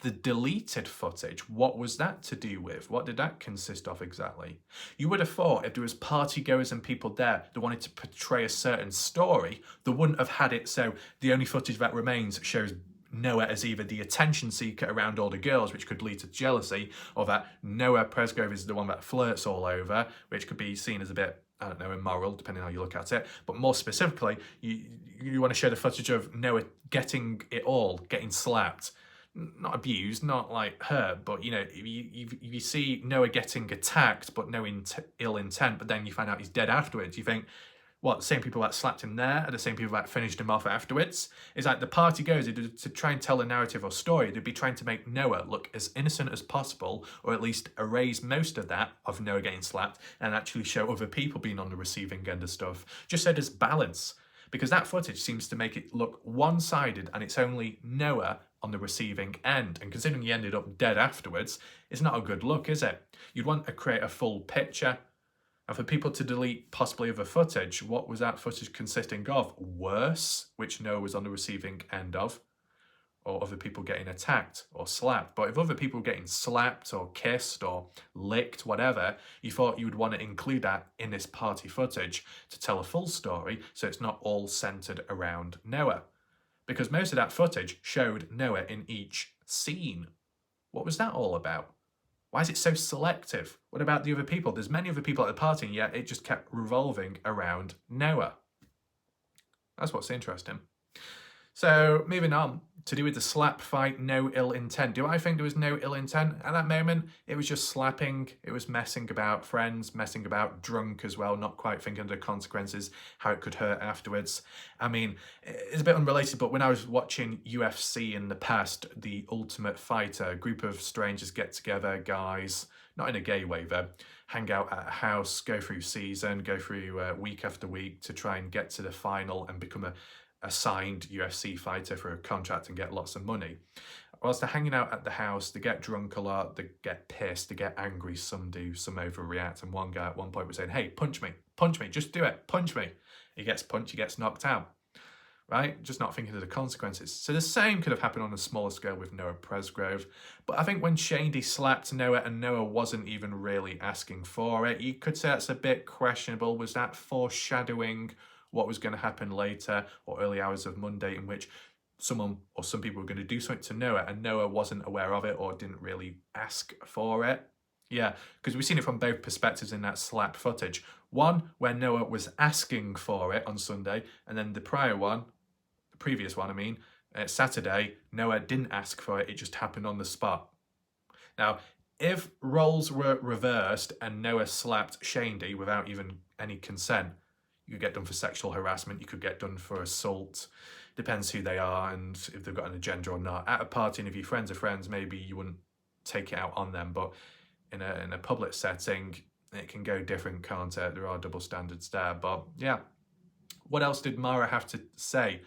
The deleted footage, what was that to do with? What did that consist of exactly? You would have thought if there was partygoers and people there that wanted to portray a certain story, they wouldn't have had it so the only footage that remains shows Noah as either the attention seeker around all the girls, which could lead to jealousy, or that Noah Presgrove is the one that flirts all over, which could be seen as a bit, I don't know, immoral, depending on how you look at it. But more specifically, you want to show the footage of Noah getting it all, getting slapped. Not abused, not like hurt, but you know, if you see Noah getting attacked but no ill intent, but then you find out he's dead afterwards, you think, what, the same people that slapped him there are the same people that finished him off afterwards? It's like the party goes to try and tell a narrative or story, they'd be trying to make Noah look as innocent as possible, or at least erase most of that, of Noah getting slapped, and actually show other people being on the receiving end of stuff. Just so there's balance. Because that footage seems to make it look one-sided and it's only Noah on the receiving end. And considering he ended up dead afterwards, it's not a good look, is it? You'd want to create a full picture. And for people to delete possibly other footage, what was that footage consisting of? Worse, which Noah was on the receiving end of, or other people getting attacked or slapped. But if other people were getting slapped or kissed or licked, whatever, you thought you would want to include that in this party footage to tell a full story so it's not all centered around Noah. Because most of that footage showed Noah in each scene. What was that all about? Why is it so selective? What about the other people? There's many other people at the party, and yet it just kept revolving around Noah. That's what's interesting. So moving on, to do with the slap fight, no ill intent. Do I think there was no ill intent at that moment? It was just slapping. It was messing about friends, messing about drunk as well, not quite thinking of the consequences, how it could hurt afterwards. I mean, it's a bit unrelated, but when I was watching UFC in the past, The Ultimate Fighter, a group of strangers get together, guys, not in a gay way though, hang out at a house, go through season, go through week after week to try and get to the final and become a signed UFC fighter for a contract and get lots of money. Whilst they're hanging out at the house, they get drunk a lot, they get pissed, they get angry, some do, some overreact, and one guy at one point was saying, hey, punch me, just do it, punch me. He gets punched, he gets knocked out, right? Just not thinking of the consequences. So the same could have happened on a smaller scale with Noah Presgrove, but I think when Shandy slapped Noah and Noah wasn't even really asking for it, you could say that's a bit questionable. Was that foreshadowing what was going to happen later or early hours of Monday, in which someone or some people were going to do something to Noah and Noah wasn't aware of it or didn't really ask for it? Yeah, because we've seen it from both perspectives in that slap footage. One where Noah was asking for it on Sunday, and then the previous one, Saturday, Noah didn't ask for it, it just happened on the spot. Now, if roles were reversed and Noah slapped Shandy without even any consent, you could get done for sexual harassment, you could get done for assault, depends who they are and if they've got an agenda or not. At a party, and if your friends are friends, maybe you wouldn't take it out on them, but in a public setting, it can go different, can't it? There are double standards there, but yeah. What else did Mara have to say?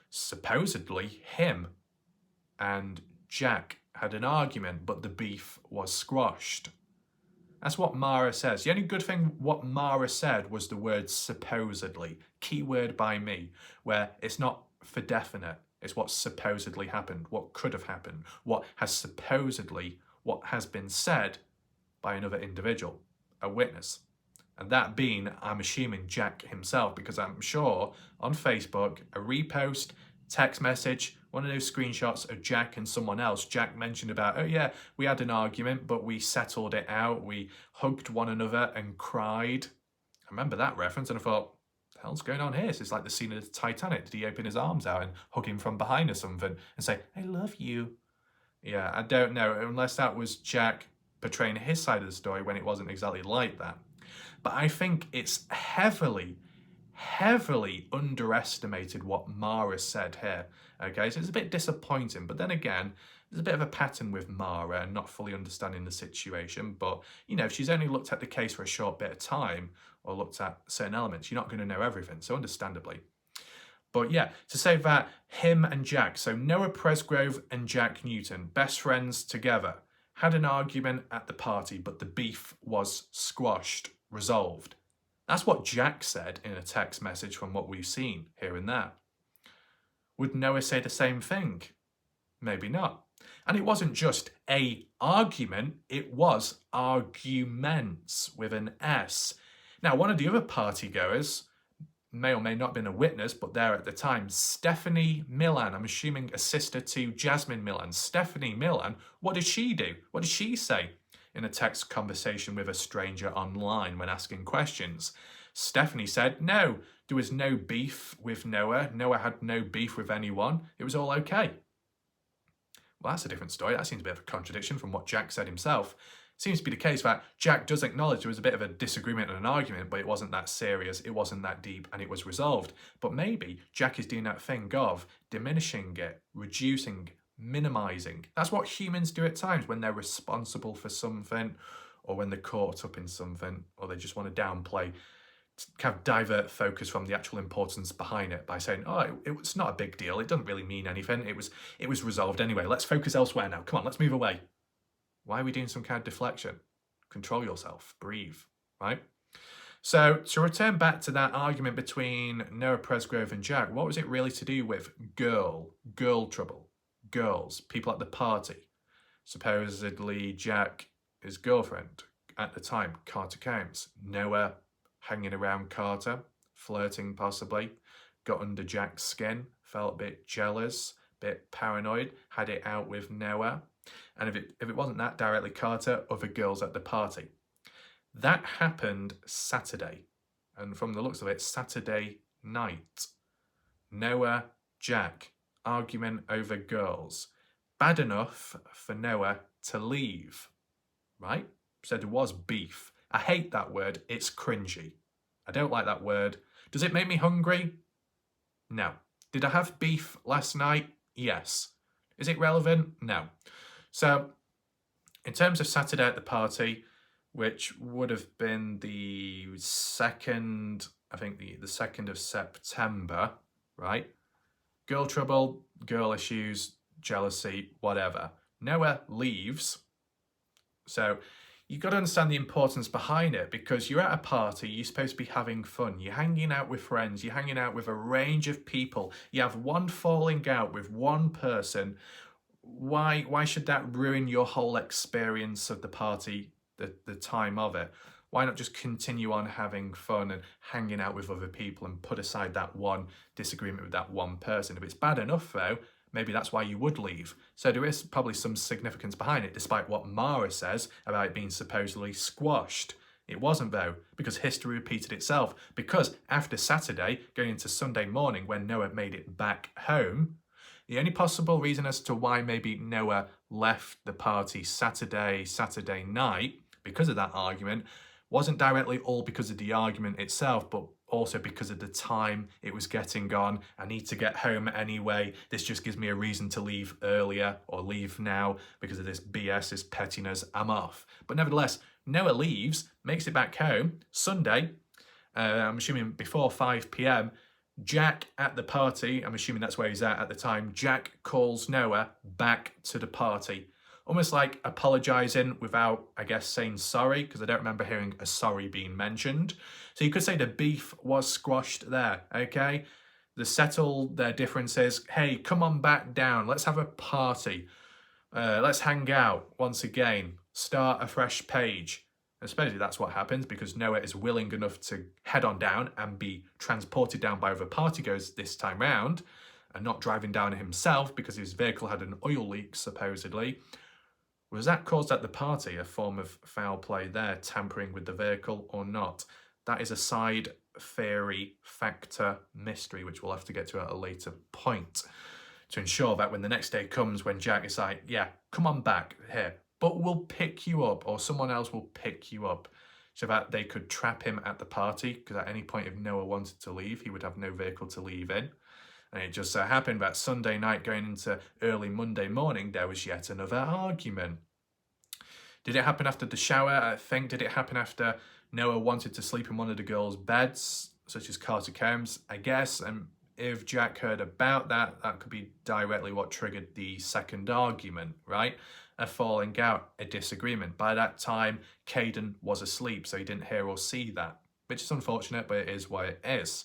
Supposedly, him and Jack had an argument, but the beef was squashed. That's what Mara says. The only good thing what Mara said was the word supposedly, keyword by me, where it's not for definite, it's what supposedly happened, what could have happened, what has been said by another individual, a witness. And that being, I'm assuming, Jack himself, because I'm sure on Facebook, a repost, text message, one of those screenshots of Jack and someone else, Jack mentioned about, oh yeah, we had an argument, but we settled it out. We hugged one another and cried. I remember that reference and I thought, the hell's going on here? So it's like the scene of the Titanic. Did he open his arms out and hug him from behind or something and say, I love you? Yeah, I don't know, unless that was Jack portraying his side of the story when it wasn't exactly like that. But I think it's heavily underestimated what Mara said here. Okay, so it's a bit disappointing, but then again, there's a bit of a pattern with Mara and not fully understanding the situation. But, you know, if she's only looked at the case for a short bit of time or looked at certain elements, you're not going to know everything, so understandably. But yeah, to say that him and Jack, so Noah Presgrove and Jack Newton, best friends together, had an argument at the party, but the beef was squashed, resolved. That's what Jack said in a text message from what we've seen here and there. Would Noah say the same thing? Maybe not. And it wasn't just a argument, it was arguments with an S. Now, one of the other party goers may or may not have been a witness, but there at the time, Stephanie Millan, I'm assuming a sister to Jasmine Millan. Stephanie Millan, what did she do? What did she say in a text conversation with a stranger online when asking questions? Stephanie said, no, there was no beef with Noah. Noah had no beef with anyone. It was all okay. Well, that's a different story. That seems a bit of a contradiction from what Jack said himself. Seems to be the case that Jack does acknowledge there was a bit of a disagreement and an argument, but it wasn't that serious, it wasn't that deep, and it was resolved. But maybe Jack is doing that thing of diminishing it, reducing, minimizing. That's what humans do at times when they're responsible for something, or when they're caught up in something, or they just want to downplay, kind of divert focus from the actual importance behind it by saying, oh, it's not a big deal, it doesn't really mean anything, it was resolved anyway, let's focus elsewhere now, come on, let's move away. Why are we doing some kind of deflection? Control yourself, breathe, right? So to return back to that argument between Noah Presgrove and Jack, what was it really to do with girl trouble, girls, people at the party? Supposedly Jack, his girlfriend at the time, Carter Combs. Noah hanging around Carter, flirting possibly, got under Jack's skin, felt a bit jealous, bit paranoid, had it out with Noah. And if it wasn't that directly Carter, other girls at the party. That happened Saturday. And from the looks of it, Saturday night. Noah, Jack, argument over girls. Bad enough for Noah to leave, right? So there was beef. I hate that word. It's cringy. I don't like that word. Does it make me hungry? No. Did I have beef last night? Yes. Is it relevant? No. So, in terms of Saturday at the party, which would have been the 2nd, I think the 2nd of September, right? Girl trouble, girl issues, jealousy, whatever. Noah leaves. So you've got to understand the importance behind it, because you're at a party, you're supposed to be having fun, you're hanging out with friends, you're hanging out with a range of people, you have one falling out with one person. Why should that ruin your whole experience of the party, the time of it? Why not just continue on having fun and hanging out with other people and put aside that one disagreement with that one person? If it's bad enough though, maybe that's why you would leave. So there is probably some significance behind it, despite what Mara says about it being supposedly squashed. It wasn't though, because history repeated itself. Because after Saturday, going into Sunday morning when Noah made it back home, the only possible reason as to why maybe Noah left the party Saturday night, because of that argument, wasn't directly all because of the argument itself, but also because of the time it was getting on. I need to get home anyway. This just gives me a reason to leave earlier or leave now because of this BS, this pettiness. I'm off. But nevertheless, Noah leaves, makes it back home. Sunday, I'm assuming before 5 p.m, Jack at the party, I'm assuming that's where he's at the time, Jack calls Noah back to the party. Almost like apologising without, I guess, saying sorry, because I don't remember hearing a sorry being mentioned. So you could say the beef was squashed there, okay? They settled their differences. Hey, come on back down. Let's have a party. Let's hang out once again. Start a fresh page. I suppose that's what happens, because Noah is willing enough to head on down and be transported down by other partygoers this time round, and not driving down himself because his vehicle had an oil leak, supposedly. Was that caused at the party a form of foul play there, tampering with the vehicle or not? That is a side theory, factor, mystery, which we'll have to get to at a later point, to ensure that when the next day comes, when Jack is like, yeah, come on back here, but we'll pick you up, or someone else will pick you up, so that they could trap him at the party, because at any point if Noah wanted to leave, he would have no vehicle to leave in. And it just so happened that Sunday night going into early Monday morning, there was yet another argument. Did it happen after the shower? I think. Did it happen after Noah wanted to sleep in one of the girls' beds, such as Carter Combs? I guess. And if Jack heard about that, that could be directly what triggered the second argument, right? A falling out, a disagreement. By that time, Caden was asleep, so he didn't hear or see that, which is unfortunate, but it is what it is.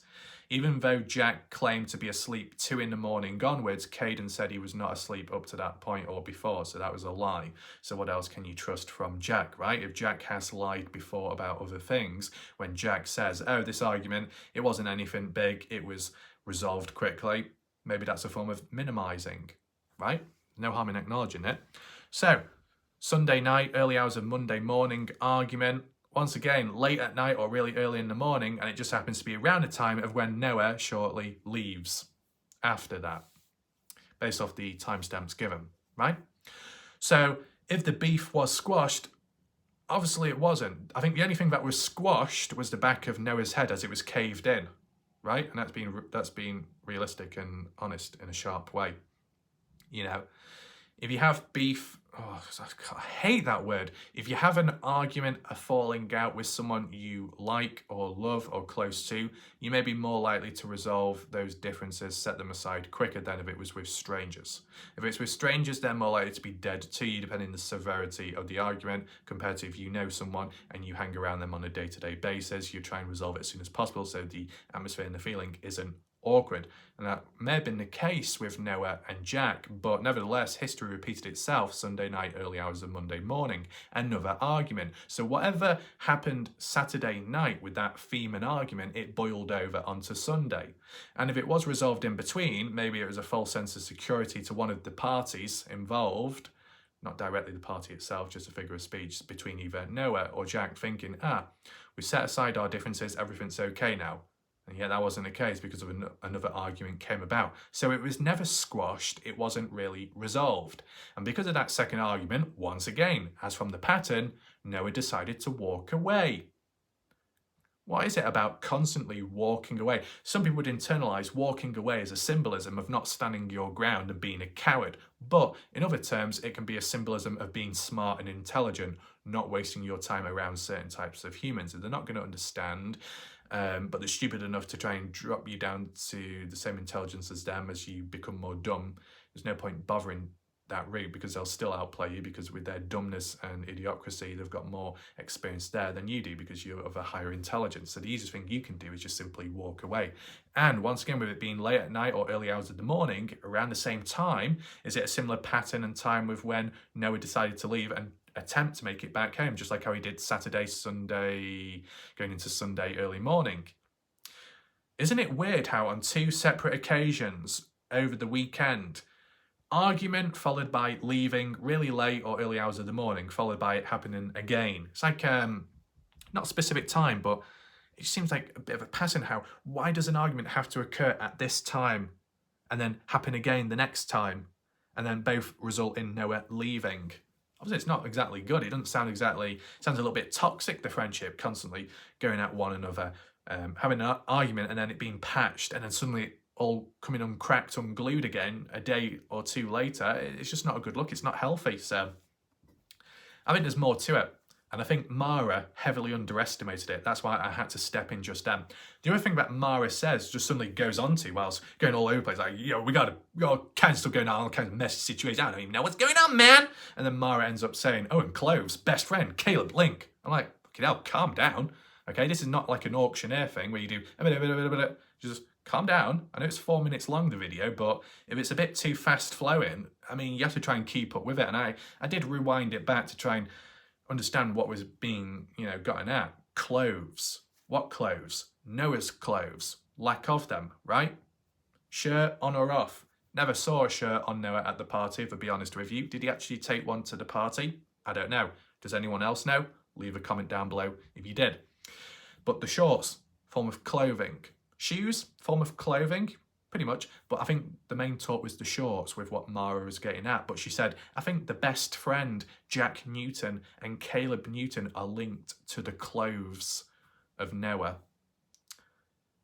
Even though Jack claimed to be asleep 2 in the morning onwards, Caden said he was not asleep up to that point or before, so that was a lie. So what else can you trust from Jack, right? If Jack has lied before about other things, when Jack says, oh, this argument, it wasn't anything big, it was resolved quickly, maybe that's a form of minimising, right? No harm in acknowledging it. So, Sunday night, early hours of Monday morning, argument. Once again, late at night or really early in the morning, and it just happens to be around the time of when Noah shortly leaves after that, based off the timestamps given, right? So if the beef was squashed, obviously it wasn't. I think the only thing that was squashed was the back of Noah's head as it was caved in, right? And that's being realistic and honest in a sharp way. You know, if you have beef, I hate that word. If you have an argument, a falling out with someone you like or love or close to, you may be more likely to resolve those differences, set them aside quicker than if it was with strangers. If it's with strangers, they're more likely to be dead to you, depending on the severity of the argument, compared to if you know someone and you hang around them on a day-to-day basis, you try and resolve it as soon as possible so the atmosphere and the feeling isn't awkward. And that may have been the case with Noah and Jack, but nevertheless, history repeated itself Sunday night, early hours of Monday morning. Another argument. So whatever happened Saturday night with that theme and argument, it boiled over onto Sunday. And if it was resolved in between, maybe it was a false sense of security to one of the parties involved, not directly the party itself, just a figure of speech between either Noah or Jack, thinking, we set aside our differences, everything's okay now. And yet that wasn't the case because of another argument came about. So it was never squashed, it wasn't really resolved. And because of that second argument, once again, as from the pattern, Noah decided to walk away. What is it about constantly walking away? Some people would internalise walking away as a symbolism of not standing your ground and being a coward. But in other terms, it can be a symbolism of being smart and intelligent, not wasting your time around certain types of humans that they're not going to understand, but they're stupid enough to try and drop you down to the same intelligence as them as you become more dumb. There's no point bothering that route because they'll still outplay you, because with their dumbness and idiocracy, they've got more experience there than you do because you're of a higher intelligence. So the easiest thing you can do is just simply walk away. And once again, with it being late at night or early hours of the morning, around the same time, is it a similar pattern and time with when Noah decided to leave and attempt to make it back home, just like how he did Saturday, Sunday, going into Sunday early morning? Isn't it weird how on two separate occasions over the weekend, argument followed by leaving really late or early hours of the morning, followed by it happening again? It's like, not a specific time, but it seems like a bit of a pattern. Why does an argument have to occur at this time and then happen again the next time, and then both result in Noah leaving? Obviously, it's not exactly good. It doesn't sound exactly, it sounds a little bit toxic, the friendship, constantly going at one another, having an argument and then it being patched and then suddenly all coming uncracked, unglued again a day or two later. It's just not a good look. It's not healthy. So I think there's more to it. And I think Mara heavily underestimated it. That's why I had to step in just then. The other thing that Mara says just suddenly goes on to, whilst going all over the place, like, we got all kinds of stuff going on, all kinds of messy situations. I don't even know what's going on, man. And then Mara ends up saying, and Cloves, best friend, Caleb, Link. I'm like, fucking hell, calm down. Okay, this is not like an auctioneer thing where you do, just calm down. I know it's 4 minutes long, the video, but if it's a bit too fast flowing, I mean, you have to try and keep up with it. And I did rewind it back to try and understand what was being, gotten at. Clothes. What clothes? Noah's clothes. Lack of them, right? Shirt on or off? Never saw a shirt on Noah at the party, if I'll be honest with you. Did he actually take one to the party? I don't know. Does anyone else know? Leave a comment down below if you did. But the shorts, form of clothing. Shoes, form of clothing, pretty much. But I think the main talk was the shorts with what Mara was getting at. But she said, I think the best friend, Jack Newton and Caleb Newton, are linked to the clothes of Noah.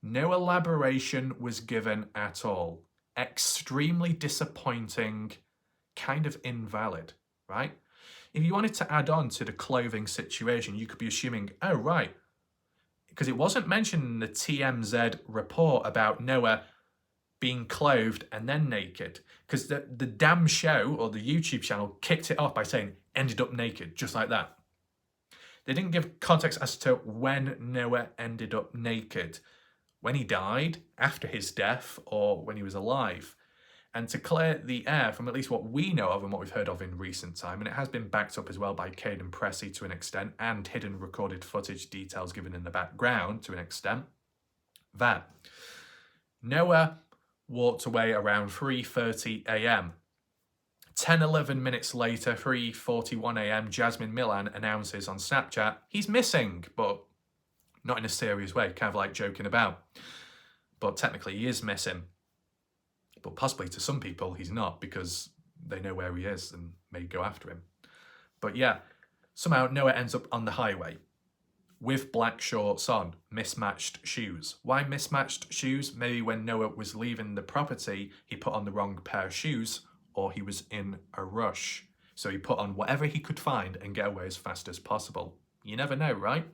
No elaboration was given at all. Extremely disappointing, kind of invalid, right? If you wanted to add on to the clothing situation, you could be assuming, oh, right, because it wasn't mentioned in the TMZ report about Noah being clothed and then naked, because the damn show or the YouTube channel kicked it off by saying ended up naked, just like that. They didn't give context as to when Noah ended up naked, when he died, after his death, or when he was alive. And to clear the air from at least what we know of and what we've heard of in recent time, and it has been backed up as well by Cade and Pressy to an extent, and hidden recorded footage details given in the background to an extent, that Noah walked away around 3:30 a.m. 10-11 minutes later, 3:41 a.m, Jasmine Milan announces on Snapchat he's missing, but not in a serious way, kind of like joking about. But technically he is missing. But possibly to some people he's not, because they know where he is and may go after him. But yeah, somehow Noah ends up on the highway with black shorts on, mismatched shoes. Why mismatched shoes? Maybe when Noah was leaving the property, he put on the wrong pair of shoes, or he was in a rush. So he put on whatever he could find and get away as fast as possible. You never know, right?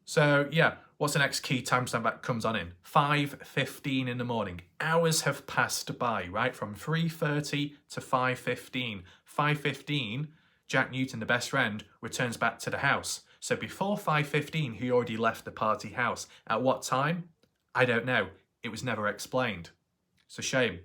So yeah, what's the next key timestamp that comes on in? 5:15 in the morning. Hours have passed by, right? From 3:30 to 5:15. 5:15, Jack Newton, the best friend, returns back to the house. So before 5:15, he already left the party house. At what time? I don't know. It was never explained. It's a shame.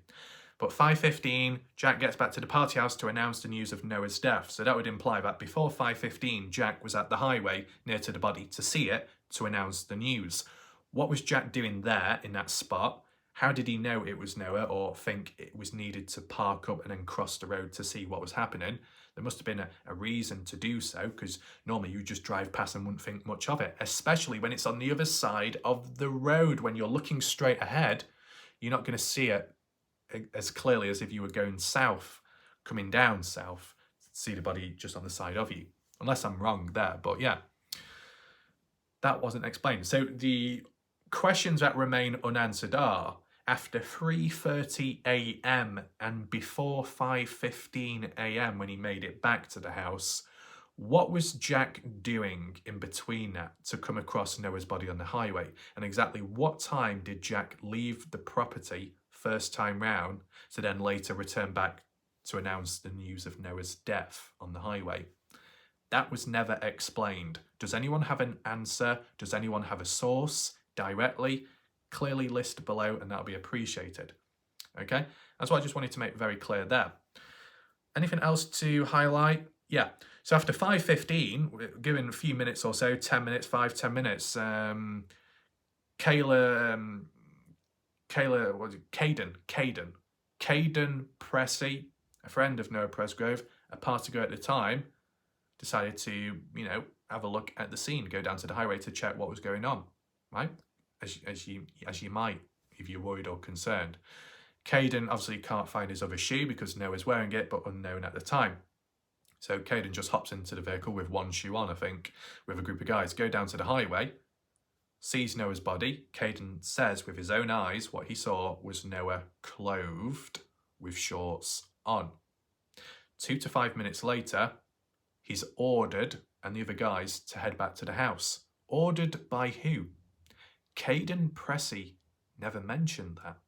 But 5:15, Jack gets back to the party house to announce the news of Noah's death. So that would imply that before 5:15, Jack was at the highway near to the body to see it, to announce the news. What was Jack doing there in that spot? How did he know it was Noah, or think it was needed to park up and then cross the road to see what was happening? There must have been a reason to do so, because normally you just drive past and wouldn't think much of it, especially when it's on the other side of the road. When you're looking straight ahead, you're not going to see it as clearly as if you were going south, coming down south, see the body just on the side of you. Unless I'm wrong there, but yeah, that wasn't explained. So the questions that remain unanswered are, after 3:30 a.m. and before 5:15 a.m. when he made it back to the house, what was Jack doing in between that to come across Noah's body on the highway? And exactly what time did Jack leave the property first time round to then later return back to announce the news of Noah's death on the highway? That was never explained. Does anyone have an answer? Does anyone have a source directly? Clearly list below, and that'll be appreciated. Okay, that's what I just wanted to make very clear there. Anything else to highlight? Yeah, so after 5:15, given a few minutes or so, 10 minutes, 5-10 minutes, Caden Pressy, a friend of Noah Presgrove, a party girl at the time, decided to, have a look at the scene, go down to the highway to check what was going on, right? As you might, if you're worried or concerned. Caden obviously can't find his other shoe because Noah's wearing it, but unknown at the time. So Caden just hops into the vehicle with one shoe on, I think, with a group of guys, go down to the highway, sees Noah's body. Caden says with his own eyes what he saw was Noah clothed with shorts on. 2 to 5 minutes later, he's ordered and the other guys to head back to the house. Ordered by who? Caden Pressy never mentioned that.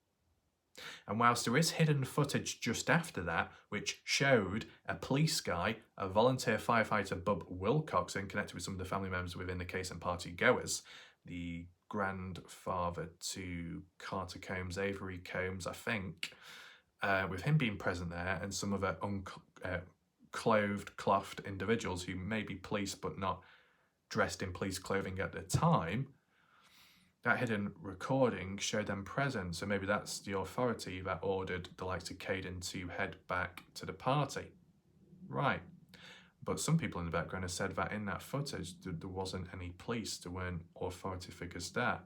And whilst there is hidden footage just after that, which showed a police guy, a volunteer firefighter, Bub Wilcoxon, connected with some of the family members within the case and party goers, the grandfather to Carter Combs, Avery Combs, I think, with him being present there, and some other clothed individuals who may be police but not dressed in police clothing at the time, that hidden recording showed them present. So maybe that's the authority that ordered the likes of Caden to head back to the party. Right. But some people in the background have said that in that footage there wasn't any police, there weren't authority figures there,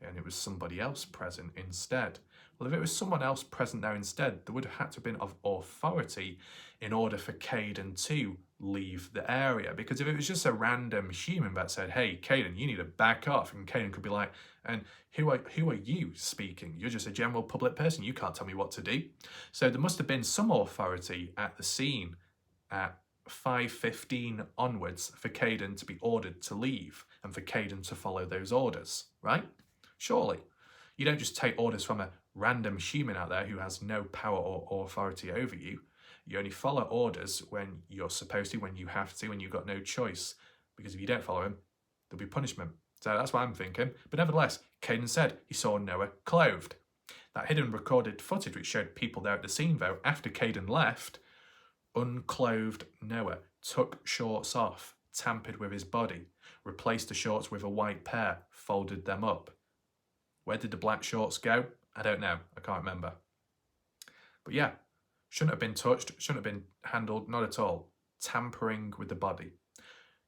and it was somebody else present instead. Well, if it was someone else present there instead, there would have had to have been of authority in order for Caden to leave the area. Because if it was just a random human that said, hey, Caden, you need to back off, and Caden could be like, and who are you speaking? You're just a general public person. You can't tell me what to do. So there must have been some authority at the scene at 5:15 onwards for Caden to be ordered to leave and for Caden to follow those orders, right? Surely. You don't just take orders from a random human out there who has no power or authority over you. You only follow orders when you're supposed to, when you have to, when you've got no choice. Because if you don't follow them, there'll be punishment. So that's what I'm thinking. But nevertheless, Caden said he saw Noah clothed. That hidden recorded footage which showed people there at the scene, though, after Caden left, unclothed Noah took shorts off, tampered with his body, replaced the shorts with a white pair, folded them up. Where did the black shorts go? I don't know. I can't remember. But yeah, shouldn't have been touched, shouldn't have been handled, not at all. Tampering with the body.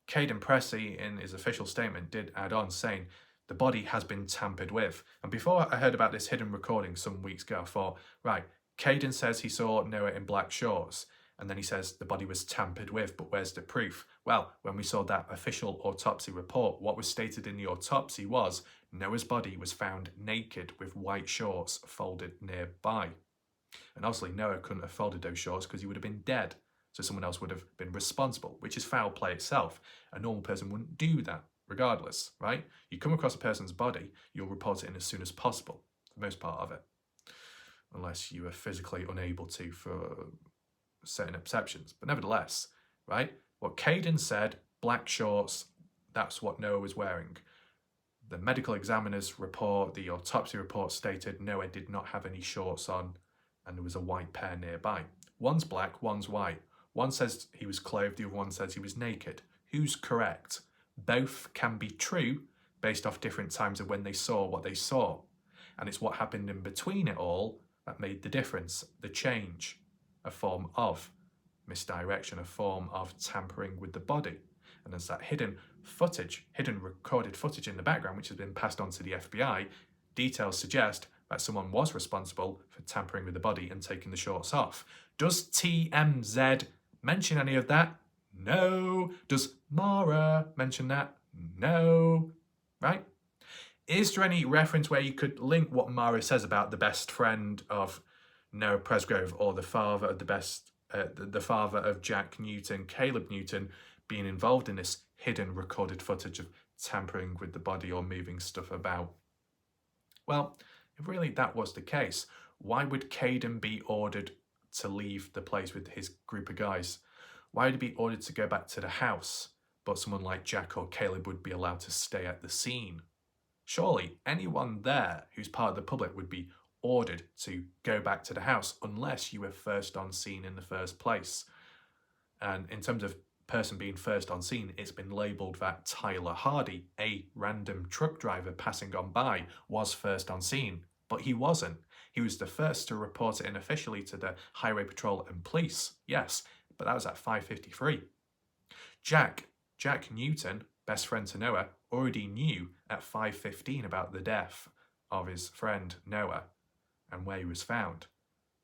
Caden Pressy, in his official statement, did add on saying the body has been tampered with. And before I heard about this hidden recording some weeks ago, I thought, right, Caden says he saw Noah in black shorts, and then he says the body was tampered with, but where's the proof? Well, when we saw that official autopsy report, what was stated in the autopsy was Noah's body was found naked with white shorts folded nearby. And obviously Noah couldn't have folded those shorts because he would have been dead. So someone else would have been responsible, which is foul play itself. A normal person wouldn't do that regardless, right? You come across a person's body, you'll report it in as soon as possible, for the most part of it. Unless you are physically unable to for certain exceptions. But nevertheless, right? What Caden said, black shorts, that's what Noah was wearing. The medical examiner's report, the autopsy report stated Noah did not have any shorts on and there was a white pair nearby. One's black, one's white. One says he was clothed, the other one says he was naked. Who's correct? Both can be true based off different times of when they saw what they saw. And it's what happened in between it all that made the difference, the change, a form of misdirection, a form of tampering with the body. And there's that hidden recorded footage in the background, which has been passed on to the FBI. Details suggest that someone was responsible for tampering with the body and taking the shorts off. Does TMZ mention any of that? No. Does Mara mention that? No. Right? Is there any reference where you could link what Mara says about the best friend of Noah Presgrove, or the father of the father of Jack Newton, Caleb Newton, being involved in this hidden recorded footage of tampering with the body or moving stuff about? Well, if really that was the case, why would Caden be ordered to leave the place with his group of guys? Why would he be ordered to go back to the house, but someone like Jack or Caleb would be allowed to stay at the scene? Surely anyone there who's part of the public would be ordered to go back to the house unless you were first on scene in the first place. And in terms of person being first on scene, it's been labelled that Tyler Hardy, a random truck driver passing on by, was first on scene, but he wasn't. He was the first to report it unofficially to the Highway Patrol and police, yes, but that was at 5:53. Jack Newton, best friend to Noah, already knew at 5:15 about the death of his friend Noah and where he was found.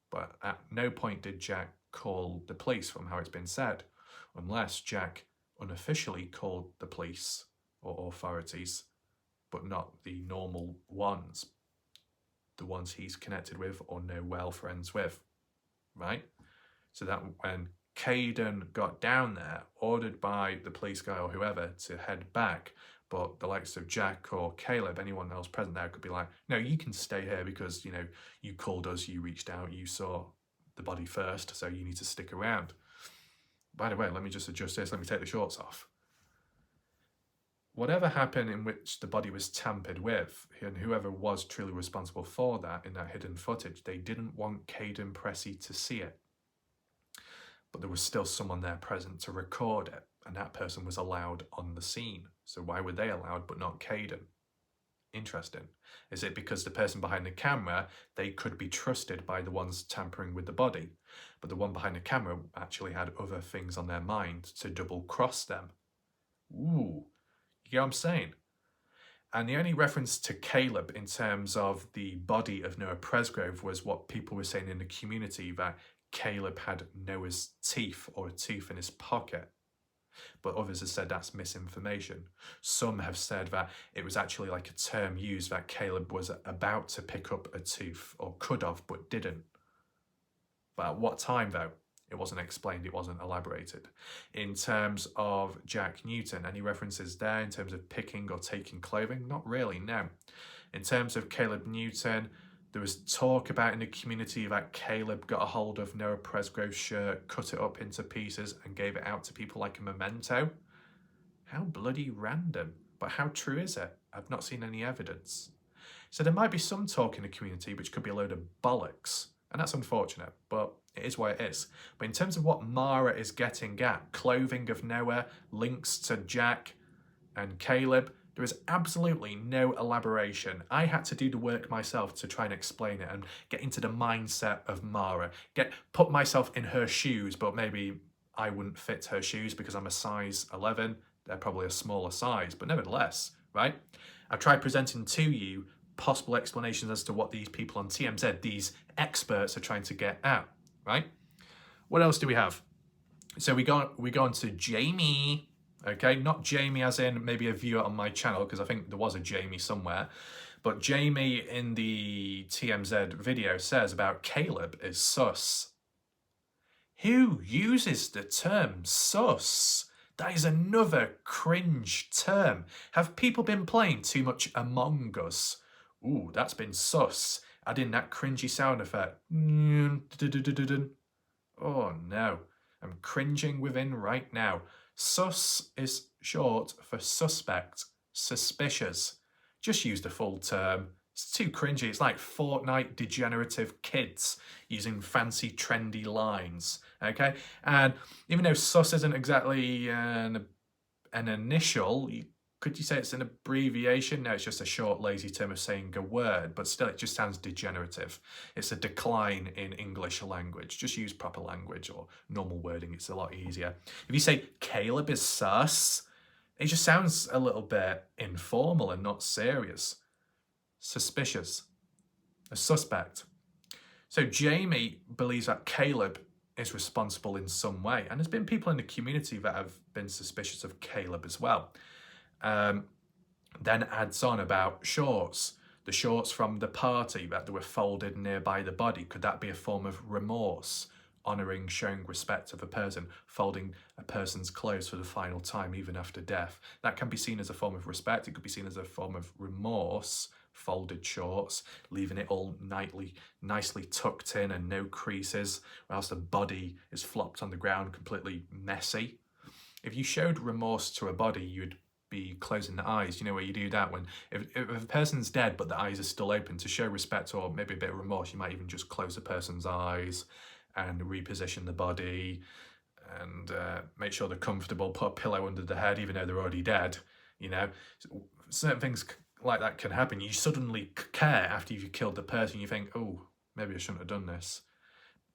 But at no point did Jack call the police, from how it's been said, unless Jack unofficially called the police or authorities, but not the normal ones, the ones he's connected with or know well friends with, right? So that when Caden got down there, ordered by the police guy or whoever to head back, but the likes of Jack or Caleb, anyone else present there, could be like, no, you can stay here because, you know, you called us, you reached out, you saw the body first, so you need to stick around. By the way, let me just adjust this, let me take the shorts off. Whatever happened in which the body was tampered with, and whoever was truly responsible for that in that hidden footage, they didn't want Caden Pressey to see it. But there was still someone there present to record it, and that person was allowed on the scene. So why were they allowed but not Caden? Interesting. Is it because the person behind the camera, they could be trusted by the ones tampering with the body, but the one behind the camera actually had other things on their mind to double cross them? Ooh, you get what I'm saying? And the only reference to Caleb in terms of the body of Noah Presgrove was what people were saying in the community, that Caleb had Noah's teeth or a tooth in his pocket. But others have said that's misinformation. Some have said that it was actually like a term used that Caleb was about to pick up a tooth, or could have, but didn't. But at what time, though? It wasn't explained, it wasn't elaborated. In terms of Jack Newton, any references there in terms of picking or taking clothing? Not really, no. In terms of Caleb Newton, there was talk about in the community that Caleb got a hold of Noah Presgrove's shirt, cut it up into pieces and gave it out to people like a memento. How bloody random. But how true is it? I've not seen any evidence. So there might be some talk in the community which could be a load of bollocks. And that's unfortunate, but it is what it is. But in terms of what Mara is getting at, clothing of Noah, links to Jack and Caleb, there is absolutely no elaboration. I had to do the work myself to try and explain it and get into the mindset of Mara. Put myself in her shoes, but maybe I wouldn't fit her shoes because I'm a size 11. They're probably a smaller size, but nevertheless, right? I've tried presenting to you possible explanations as to what these people on TMZ, these experts, are trying to get at, right? What else do we have? So we go on to Jamie. Okay, not Jamie as in maybe a viewer on my channel, because I think there was a Jamie somewhere, but Jamie in the TMZ video says about Caleb is sus. Who uses the term sus? That is another cringe term. Have people been playing too much Among Us? Ooh, that's been sus. Add in that cringy sound effect. Oh no, I'm cringing within right now. Sus is short for suspect, suspicious. Just use the full term. It's too cringy. It's like Fortnite degenerative kids using fancy trendy lines, okay? And even though sus isn't exactly an initial, Could you say it's an abbreviation? No, it's just a short, lazy term of saying a word, but still it just sounds degenerative. It's a decline in English language. Just use proper language or normal wording. It's a lot easier. If you say Caleb is sus, it just sounds a little bit informal and not serious. Suspicious. A suspect. So Jamie believes that Caleb is responsible in some way. And there's been people in the community that have been suspicious of Caleb as well. Then adds on about shorts. The shorts from the party that they were folded nearby the body. Could that be a form of remorse? Honouring, showing respect of a person, folding a person's clothes for the final time, even after death. That can be seen as a form of respect. It could be seen as a form of remorse. Folded shorts, leaving it all nicely tucked in and no creases, or else the body is flopped on the ground, completely messy. If you showed remorse to a body, you'd be closing the eyes. You know where you do that when if a person's dead but the eyes are still open, to show respect or maybe a bit of remorse, you might even just close a person's eyes and reposition the body and make sure they're comfortable, put a pillow under the head even though they're already dead. You know, certain things like that can happen. You suddenly care after you've killed the person. You think, oh, maybe I shouldn't have done this.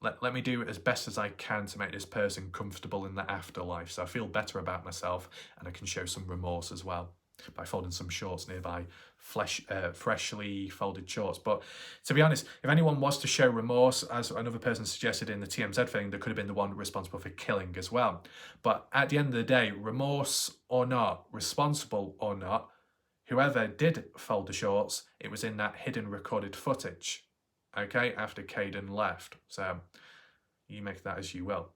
Let me do as best as I can to make this person comfortable in the afterlife, so I feel better about myself and I can show some remorse as well by folding some shorts nearby, freshly folded shorts. But to be honest, if anyone was to show remorse, as another person suggested in the TMZ thing, they could have been the one responsible for killing as well. But at the end of the day, remorse or not, responsible or not, whoever did fold the shorts, it was in that hidden recorded footage, okay, after Caden left. So you make that as you will.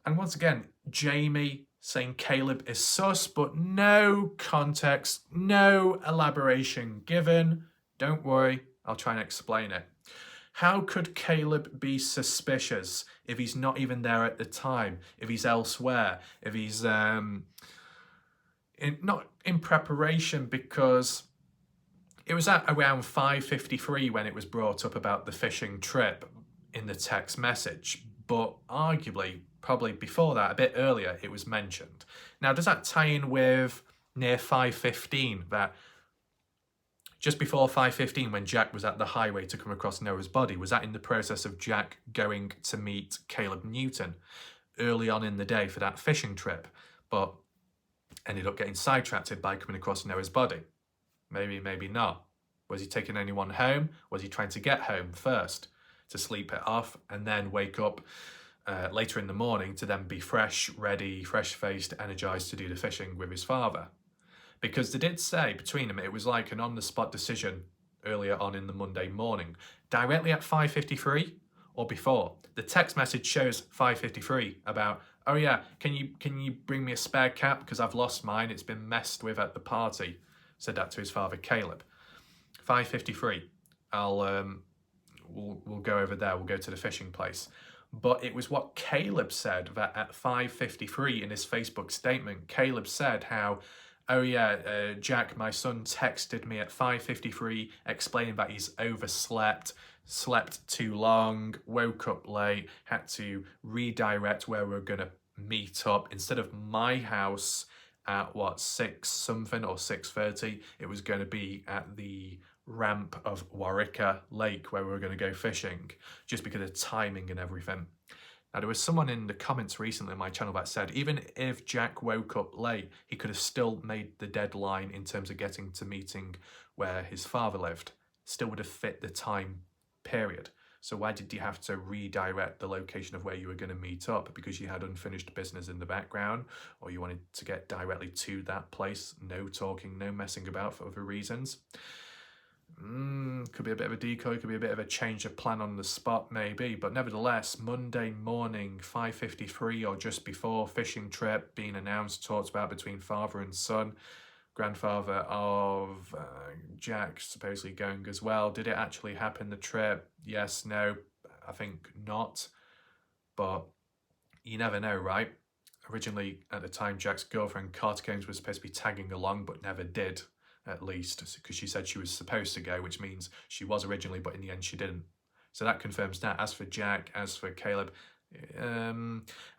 And once again, Jamie saying Caleb is sus, but no context, no elaboration given. Don't worry, I'll try and explain it. How could Caleb be suspicious if he's not even there at the time, if he's elsewhere, if he's not in preparation? Because it was at around 5:53 when it was brought up about the fishing trip in the text message, but arguably probably before that, a bit earlier, it was mentioned. Now, does that tie in with near 5:15, that just before 5:15 when Jack was at the highway to come across Noah's body, was that in the process of Jack going to meet Caleb Newton early on in the day for that fishing trip, but ended up getting sidetracked by coming across Noah's body? Maybe, maybe not. Was he taking anyone home? Was he trying to get home first to sleep it off and then wake up later in the morning to then be fresh, ready, fresh-faced, energised to do the fishing with his father? Because they did say between them it was like an on-the-spot decision earlier on in the Monday morning, directly at 5:53 or before. The text message shows 5:53 about, oh yeah, can you bring me a spare cap because I've lost mine, it's been messed with at the party. Said that to his father Caleb. 5:53. We'll go over there. We'll go to the fishing place. But it was what Caleb said, that at 5:53 in his Facebook statement, Caleb said how, oh yeah, Jack, my son, texted me at 5:53 explaining that he's overslept, slept too long, woke up late, had to redirect where we're going to meet up. Instead of my house at 6 something or 6:30, it was going to be at the ramp of Warwicker Lake where we were going to go fishing, just because of timing and everything. Now, there was someone in the comments recently on my channel that said even if Jack woke up late, he could have still made the deadline in terms of getting to meeting where his father lived. Still would have fit the time period. So why did you have to redirect the location of where you were going to meet up? Because you had unfinished business in the background, or you wanted to get directly to that place? No talking, no messing about for other reasons. Could be a bit of a decoy, could be a bit of a change of plan on the spot maybe, but nevertheless, Monday morning, 5:53 or just before, fishing trip being announced, talked about between father and son. Grandfather of Jack supposedly going as well. Did it actually happen, the trip? Yes, no, I think not. But you never know, right? Originally, at the time, Jack's girlfriend, Carter Combs, was supposed to be tagging along, but never did, at least, because she said she was supposed to go, which means she was originally, but in the end she didn't. So that confirms that. As for Jack, as for Caleb, I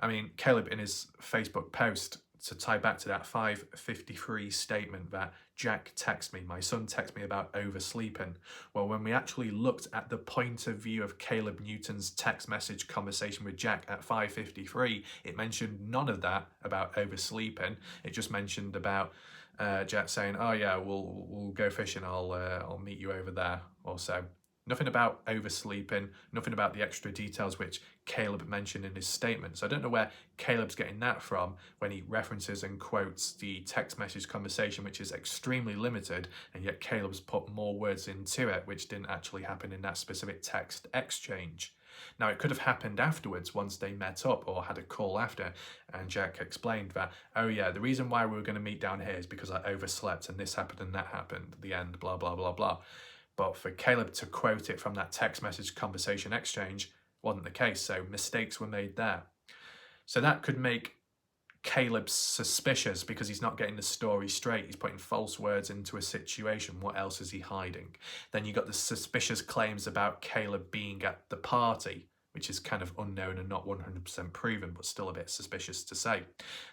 mean, Caleb in his Facebook post to tie back to that 5:53 statement that Jack texted me, my son texted me about oversleeping. Well, when we actually looked at the point of view of Caleb Newton's text message conversation with Jack at 5:53, it mentioned none of that about oversleeping. It just mentioned about Jack saying, "Oh yeah, we'll go fishing. I'll meet you over there," or so. Nothing about oversleeping, nothing about the extra details which Caleb mentioned in his statement. So I don't know where Caleb's getting that from when he references and quotes the text message conversation, which is extremely limited, and yet Caleb's put more words into it, which didn't actually happen in that specific text exchange. Now, it could have happened afterwards once they met up or had a call after, and Jack explained that, "Oh yeah, the reason why we were going to meet down here is because I overslept and this happened and that happened, the end, blah, blah, blah, blah." But for Caleb to quote it from that text message conversation exchange wasn't the case, so mistakes were made there. So that could make Caleb suspicious because he's not getting the story straight. He's putting false words into a situation. What else is he hiding? Then you got the suspicious claims about Caleb being at the party, which is kind of unknown and not 100% proven, but still a bit suspicious to say.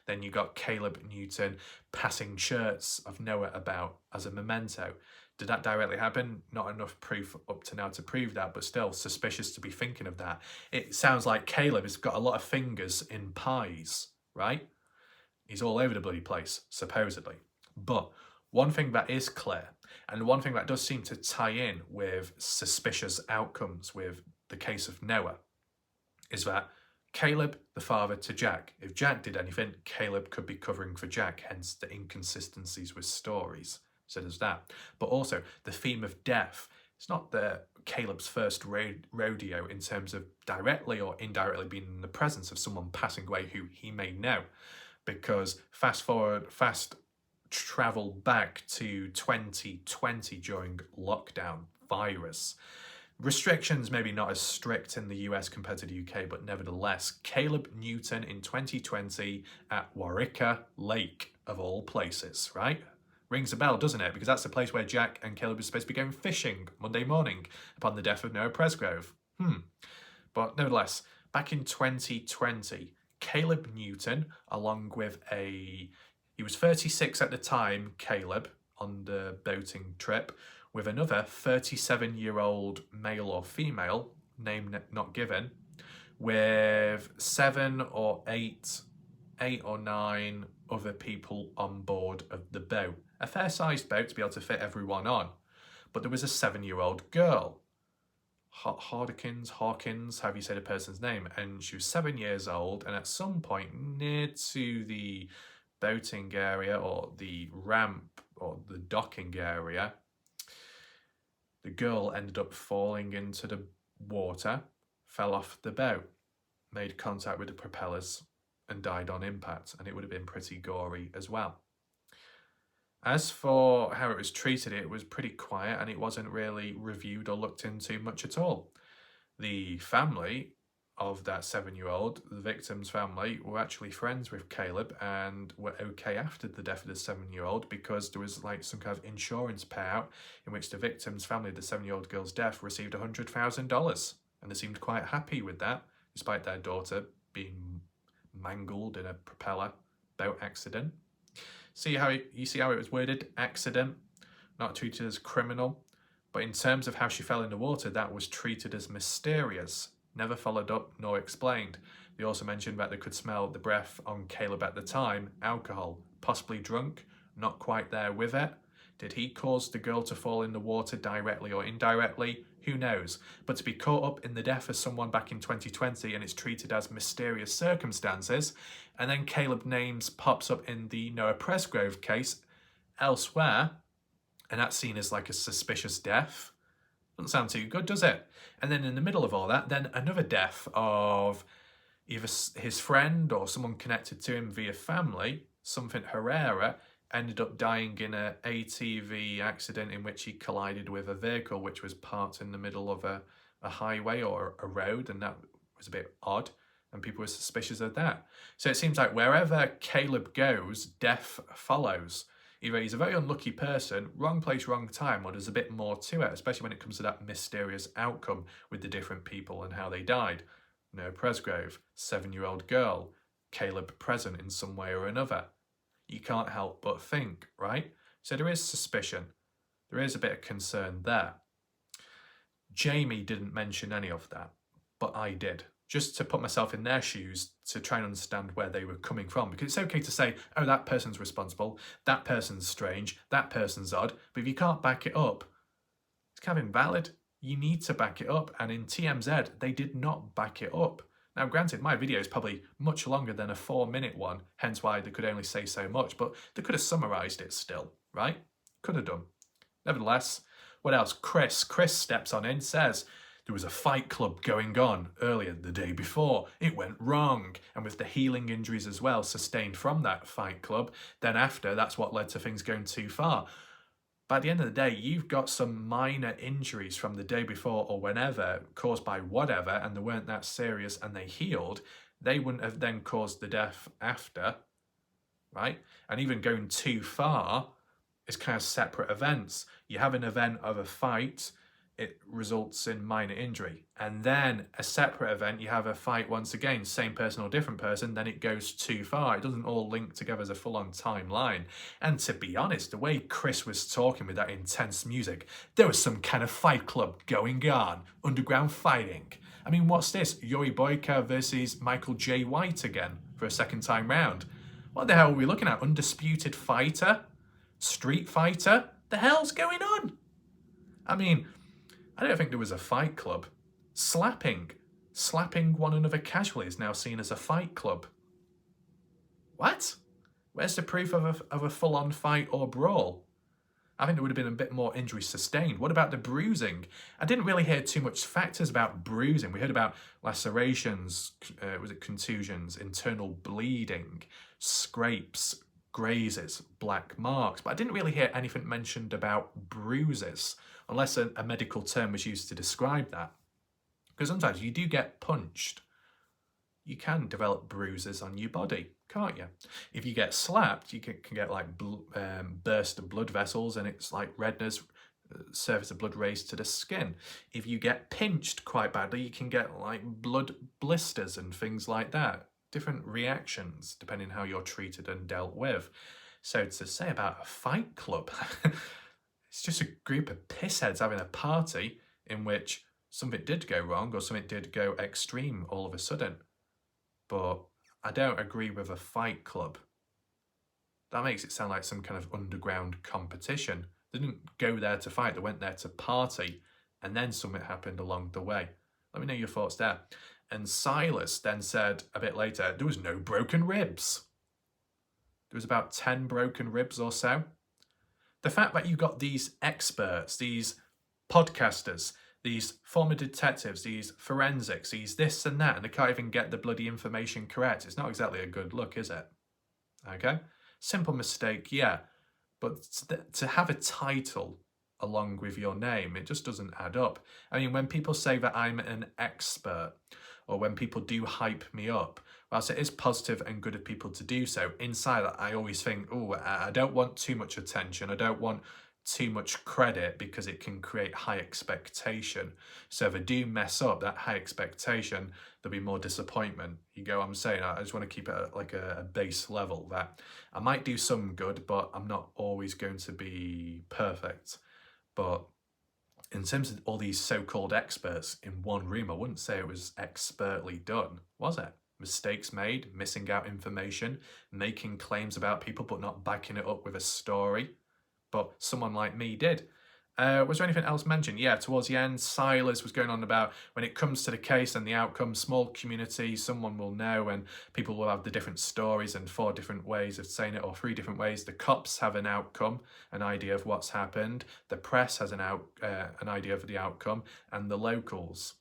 Then you got Caleb Newton passing shirts of Noah about as a memento. Did that directly happen? Not enough proof up to now to prove that, but still suspicious to be thinking of that. It sounds like Caleb has got a lot of fingers in pies, right? He's all over the bloody place, supposedly. But one thing that is clear, and one thing that does seem to tie in with suspicious outcomes with the case of Noah, is that Caleb, the father to Jack, if Jack did anything, Caleb could be covering for Jack, hence the inconsistencies with stories. So there's that. But also the theme of death. It's not Caleb's first rodeo in terms of directly or indirectly being in the presence of someone passing away who he may know. Because fast travel back to 2020 during lockdown virus. Restrictions maybe not as strict in the US compared to the UK, but nevertheless, Caleb Newton in 2020 at Waurika Lake, of all places, right? Rings a bell, doesn't it? Because that's the place where Jack and Caleb were supposed to be going fishing Monday morning upon the death of Noah Presgrove. But nevertheless, back in 2020, Caleb Newton, along with he was 36 at the time, Caleb, on the boating trip, with another 37-year-old male or female, name not given, with 7 or 8 or 9 other people on board of the boat. A fair-sized boat to be able to fit everyone on. But there was a 7-year-old girl, Hawkins, however you say the person's name, and she was 7 years old, and at some point near to the boating area or the ramp or the docking area, the girl ended up falling into the water, fell off the boat, made contact with the propellers and died on impact, and it would have been pretty gory as well. As for how it was treated, it was pretty quiet and it wasn't really reviewed or looked into much at all. The family of that 7-year-old, the victim's family, were actually friends with Caleb and were okay after the death of the 7-year-old because there was like some kind of insurance payout in which the victim's family, the 7-year-old girl's death, received $100,000. And they seemed quite happy with that, despite their daughter being mangled in a propeller boat accident. You see how it was worded? Accident, not treated as criminal. But in terms of how she fell in the water, that was treated as mysterious. Never followed up nor explained. They also mentioned that they could smell the breath on Caleb at the time, alcohol, possibly drunk, not quite there with it. Did he cause the girl to fall in the water directly or indirectly? Who knows? But to be caught up in the death of someone back in 2020 and it's treated as mysterious circumstances, and then Caleb names pops up in the Noah Presgrove case elsewhere, and that's seen as like a suspicious death. Doesn't sound too good, does it? And then in the middle of all that, then another death of either his friend or someone connected to him via family, something Herrera, ended up dying in an ATV accident in which he collided with a vehicle which was parked in the middle of a highway or a road, and that was a bit odd, and people were suspicious of that. So it seems like wherever Caleb goes, death follows. Either he's a very unlucky person, wrong place, wrong time, or there's a bit more to it, especially when it comes to that mysterious outcome with the different people and how they died. Noah Presgrove, 7-year-old girl, Caleb present in some way or another. you can't help but think, right? So there is suspicion. There is a bit of concern there. Jamie didn't mention any of that, but I did. Just to put myself in their shoes to try and understand where they were coming from. Because it's okay to say, oh, that person's responsible, that person's strange, that person's odd, but if you can't back it up, it's kind of invalid. You need to back it up, and in TMZ, they did not back it up. Now, granted, my video is probably much longer than a 4-minute one, hence why they could only say so much, but they could have summarised it still, right? Could have done. Nevertheless, what else? Chris steps on in, says, there was a fight club going on earlier the day before. It went wrong. And with the healing injuries as well sustained from that fight club, then after, that's what led to things going too far. By the end of the day, you've got some minor injuries from the day before or whenever caused by whatever, and they weren't that serious and they healed. They wouldn't have then caused the death after, right? And even going too far is kind of separate events. You have an event of a fight, it results in minor injury. And then a separate event, you have a fight once again, same person or different person, then it goes too far. It doesn't all link together as a full-on timeline. And to be honest, the way Chris was talking with that intense music, there was some kind of fight club going on, underground fighting. I mean, what's this? Yuri Boyka versus Michael J. White again for a second time round. What the hell are we looking at? Undisputed Fighter? Street Fighter? The hell's going on? I mean, I don't think there was a fight club. Slapping one another casually is now seen as a fight club. What? Where's the proof of a full-on fight or brawl? I think there would have been a bit more injury sustained. What about the bruising? I didn't really hear too much factors about bruising. We heard about lacerations, was it contusions, internal bleeding, scrapes, grazes, black marks, but I didn't really hear anything mentioned about bruises, unless a medical term was used to describe that. Because sometimes you do get punched. You can develop bruises on your body, can't you? If you get slapped, you can get like burst of blood vessels, and it's like redness, surface of blood raised to the skin. If you get pinched quite badly, you can get like blood blisters and things like that. Different reactions depending how you're treated and dealt with. So to say about a fight club, it's just a group of pissheads having a party in which something did go wrong or something did go extreme all of a sudden. But I don't agree with a fight club. That makes it sound like some kind of underground competition. They didn't go there to fight, they went there to party, and then something happened along the way. Let me know your thoughts there. And Silas then said a bit later, there was no broken ribs. There was about 10 broken ribs or so. The fact that you got these experts, these podcasters, these former detectives, these forensics, these this and that, and they can't even get the bloody information correct. It's not exactly a good look, is it? Okay? Simple mistake, yeah. But to have a title along with your name, it just doesn't add up. I mean, when people say that I'm an expert, or when people do hype me up, whilst it is positive and good of people to do so, inside that I always think, oh, I don't want too much attention. I don't want too much credit because it can create high expectation. So if I do mess up that high expectation, there'll be more disappointment. You go, I'm saying, I just want to keep it at like a base level that I might do some good, but I'm not always going to be perfect. But in terms of all these so-called experts in one room, I wouldn't say it was expertly done, was it? Mistakes made, missing out information, making claims about people but not backing it up with a story. But someone like me did. Was there anything else mentioned? Yeah, towards the end, Silas was going on about when it comes to the case and the outcome, small community, someone will know and people will have the different stories and 4 different ways of saying it, or 3 different ways. The cops have an outcome, an idea of what's happened. The press has an idea of the outcome, and the locals.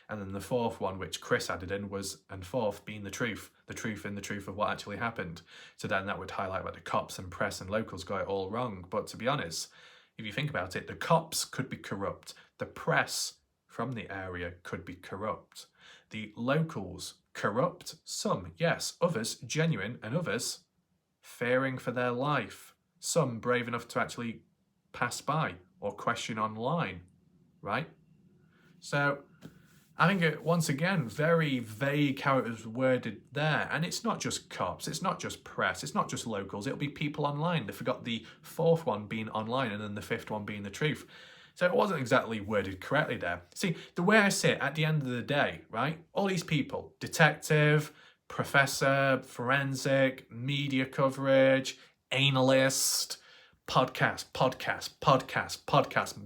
And then the 4th one, which Chris added in, was, and 4th being the truth in the truth of what actually happened. So then that would highlight that the cops and press and locals got it all wrong. But to be honest, if you think about it, the cops could be corrupt. The press from the area could be corrupt. The locals, corrupt, some, yes, others genuine, and others fearing for their life. Some brave enough to actually pass by or question online, right? So I think it, once again, very vague how it was worded there. And it's not just cops, it's not just press, it's not just locals, it'll be people online. They forgot the fourth one being online and then the fifth one being the truth. So it wasn't exactly worded correctly there. See, the way I see it, at the end of the day, right, all these people, detective, professor, forensic, media coverage, analyst, podcast,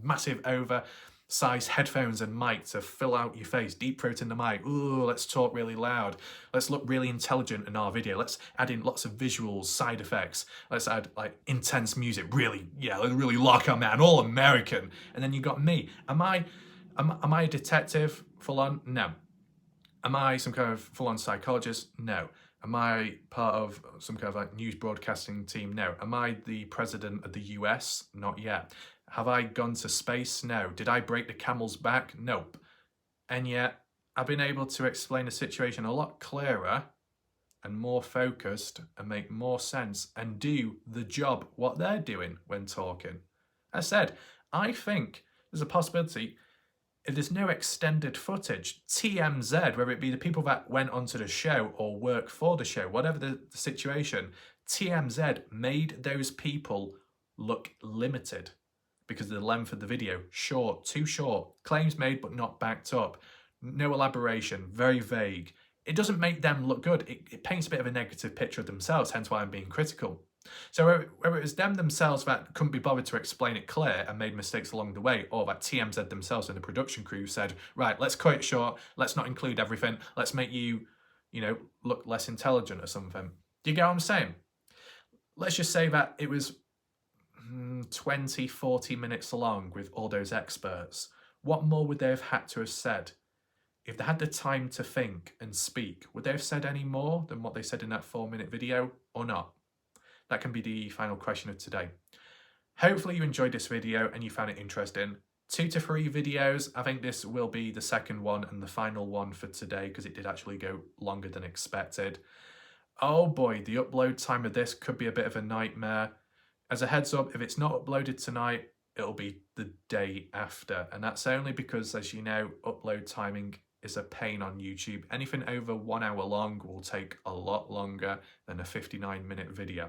massive oversized headphones and mic to fill out your face, deep throat in the mic. Ooh, let's talk really loud. Let's look really intelligent in our video. Let's add in lots of visuals, side effects. Let's add like intense music. Really, yeah, let's really lock on, man. All American. And then you got me. Am I a detective full on? No. Am I some kind of full on psychologist? No. Am I part of some kind of like news broadcasting team? No. Am I the president of the US? Not yet. Have I gone to space? No. Did I break the camel's back? Nope. And yet, I've been able to explain the situation a lot clearer and more focused and make more sense and do the job what they're doing when talking. As I said, I think there's a possibility if there's no extended footage, TMZ, whether it be the people that went onto the show or work for the show, whatever the situation, TMZ made those people look limited because of the length of the video. Short, too short. Claims made but not backed up. No elaboration, very vague. It doesn't make them look good. It paints a bit of a negative picture of themselves, hence why I'm being critical. So whether it was them themselves that couldn't be bothered to explain it clear and made mistakes along the way, or that TMZ themselves and the production crew said, right, let's cut it short, let's not include everything, let's make you, look less intelligent or something. Do you get what I'm saying? Let's just say that it was 20, 40 minutes long with all those experts. What more would they have had to have said? If they had the time to think and speak, would they have said any more than what they said in that 4-minute video or not? That can be the final question of today. Hopefully you enjoyed this video and you found it interesting. 2 to 3 videos. I think this will be the second one and the final one for today because it did actually go longer than expected. Oh boy, the upload time of this could be a bit of a nightmare. As a heads up, if it's not uploaded tonight, it'll be the day after. And that's only because, as you know, upload timing is a pain on YouTube. Anything over 1 hour long will take a lot longer than a 59-minute video.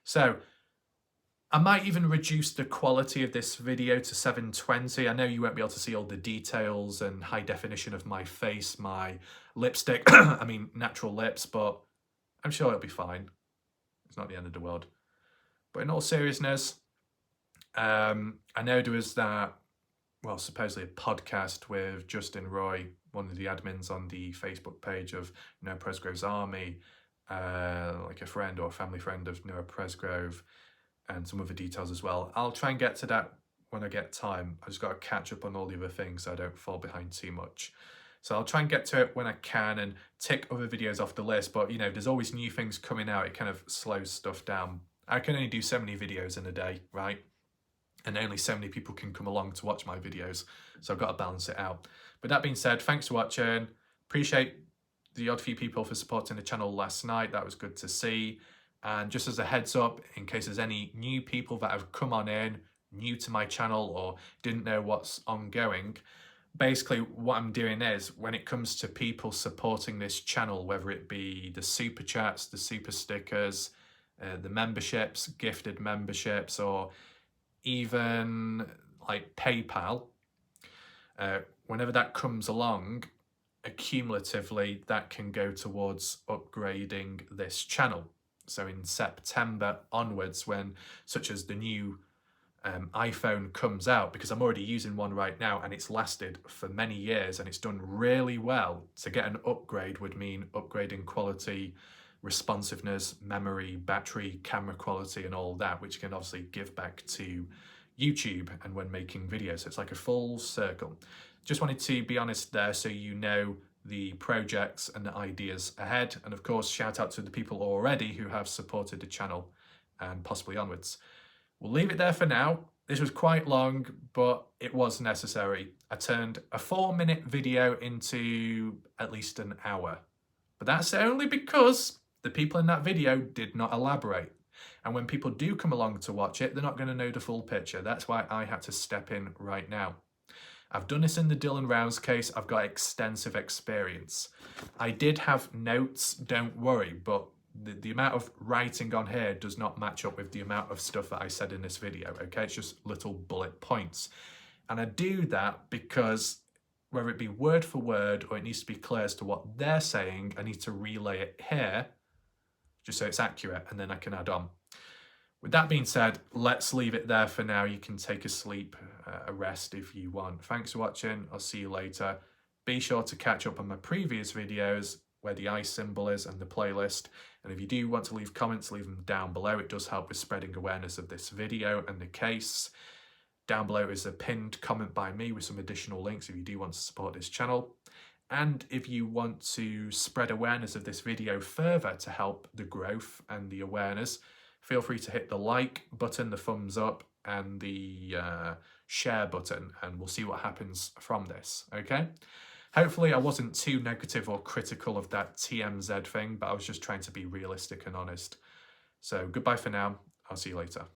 So I might even reduce the quality of this video to 720. I know you won't be able to see all the details and high definition of my face, my lipstick, I mean natural lips, but I'm sure it'll be fine. It's not the end of the world. But in all seriousness, I know there was that, well, supposedly a podcast with Justin Roy, one of the admins on the Facebook page of Noah Presgrove's Army, like a friend or a family friend of Noah Presgrove, and some other details as well. I'll try and get to that when I get time. I just got to catch up on all the other things so I don't fall behind too much. So I'll try and get to it when I can and tick other videos off the list. But, there's always new things coming out. It kind of slows stuff down. I can only do so many videos in a day, right? And only so many people can come along to watch my videos. So I've got to balance it out. But that being said, thanks for watching. Appreciate the odd few people for supporting the channel last night. That was good to see. And just as a heads up, in case there's any new people that have come on in, new to my channel or didn't know what's ongoing, basically what I'm doing is, when it comes to people supporting this channel, whether it be the super chats, the super stickers, the memberships, gifted memberships, or even like PayPal, whenever that comes along, accumulatively that can go towards upgrading this channel. So in September onwards, when such as the new iPhone comes out, because I'm already using one right now and it's lasted for many years and it's done really well, to get an upgrade would mean upgrading quality, responsiveness, memory, battery, camera quality and all that, which can obviously give back to YouTube and when making videos. So it's like a full circle. Just wanted to be honest there so you know the projects and the ideas ahead. And of course, shout out to the people already who have supported the channel and possibly onwards. We'll leave it there for now. This was quite long, but it was necessary. I turned a 4-minute video into at least an hour. But that's only because the people in that video did not elaborate. And when people do come along to watch it, they're not going to know the full picture. That's why I had to step in right now. I've done this in the Dylan Rouse case. I've got extensive experience. I did have notes, don't worry, but the amount of writing on here does not match up with the amount of stuff that I said in this video, okay? It's just little bullet points. And I do that because whether it be word for word or it needs to be clear as to what they're saying, I need to relay it here just so it's accurate, and then I can add on. With that being said, let's leave it there for now. You can take a sleep, a rest if you want. Thanks for watching. I'll see you later. Be sure to catch up on my previous videos where the eye symbol is and the playlist. And if you do want to leave comments, leave them down below. It does help with spreading awareness of this video and the case. Down below is a pinned comment by me with some additional links if you do want to support this channel. And if you want to spread awareness of this video further to help the growth and the awareness, feel free to hit the like button, the thumbs up, and the share button, and we'll see what happens from this, okay? Hopefully I wasn't too negative or critical of that TMZ thing, but I was just trying to be realistic and honest. So goodbye for now. I'll see you later.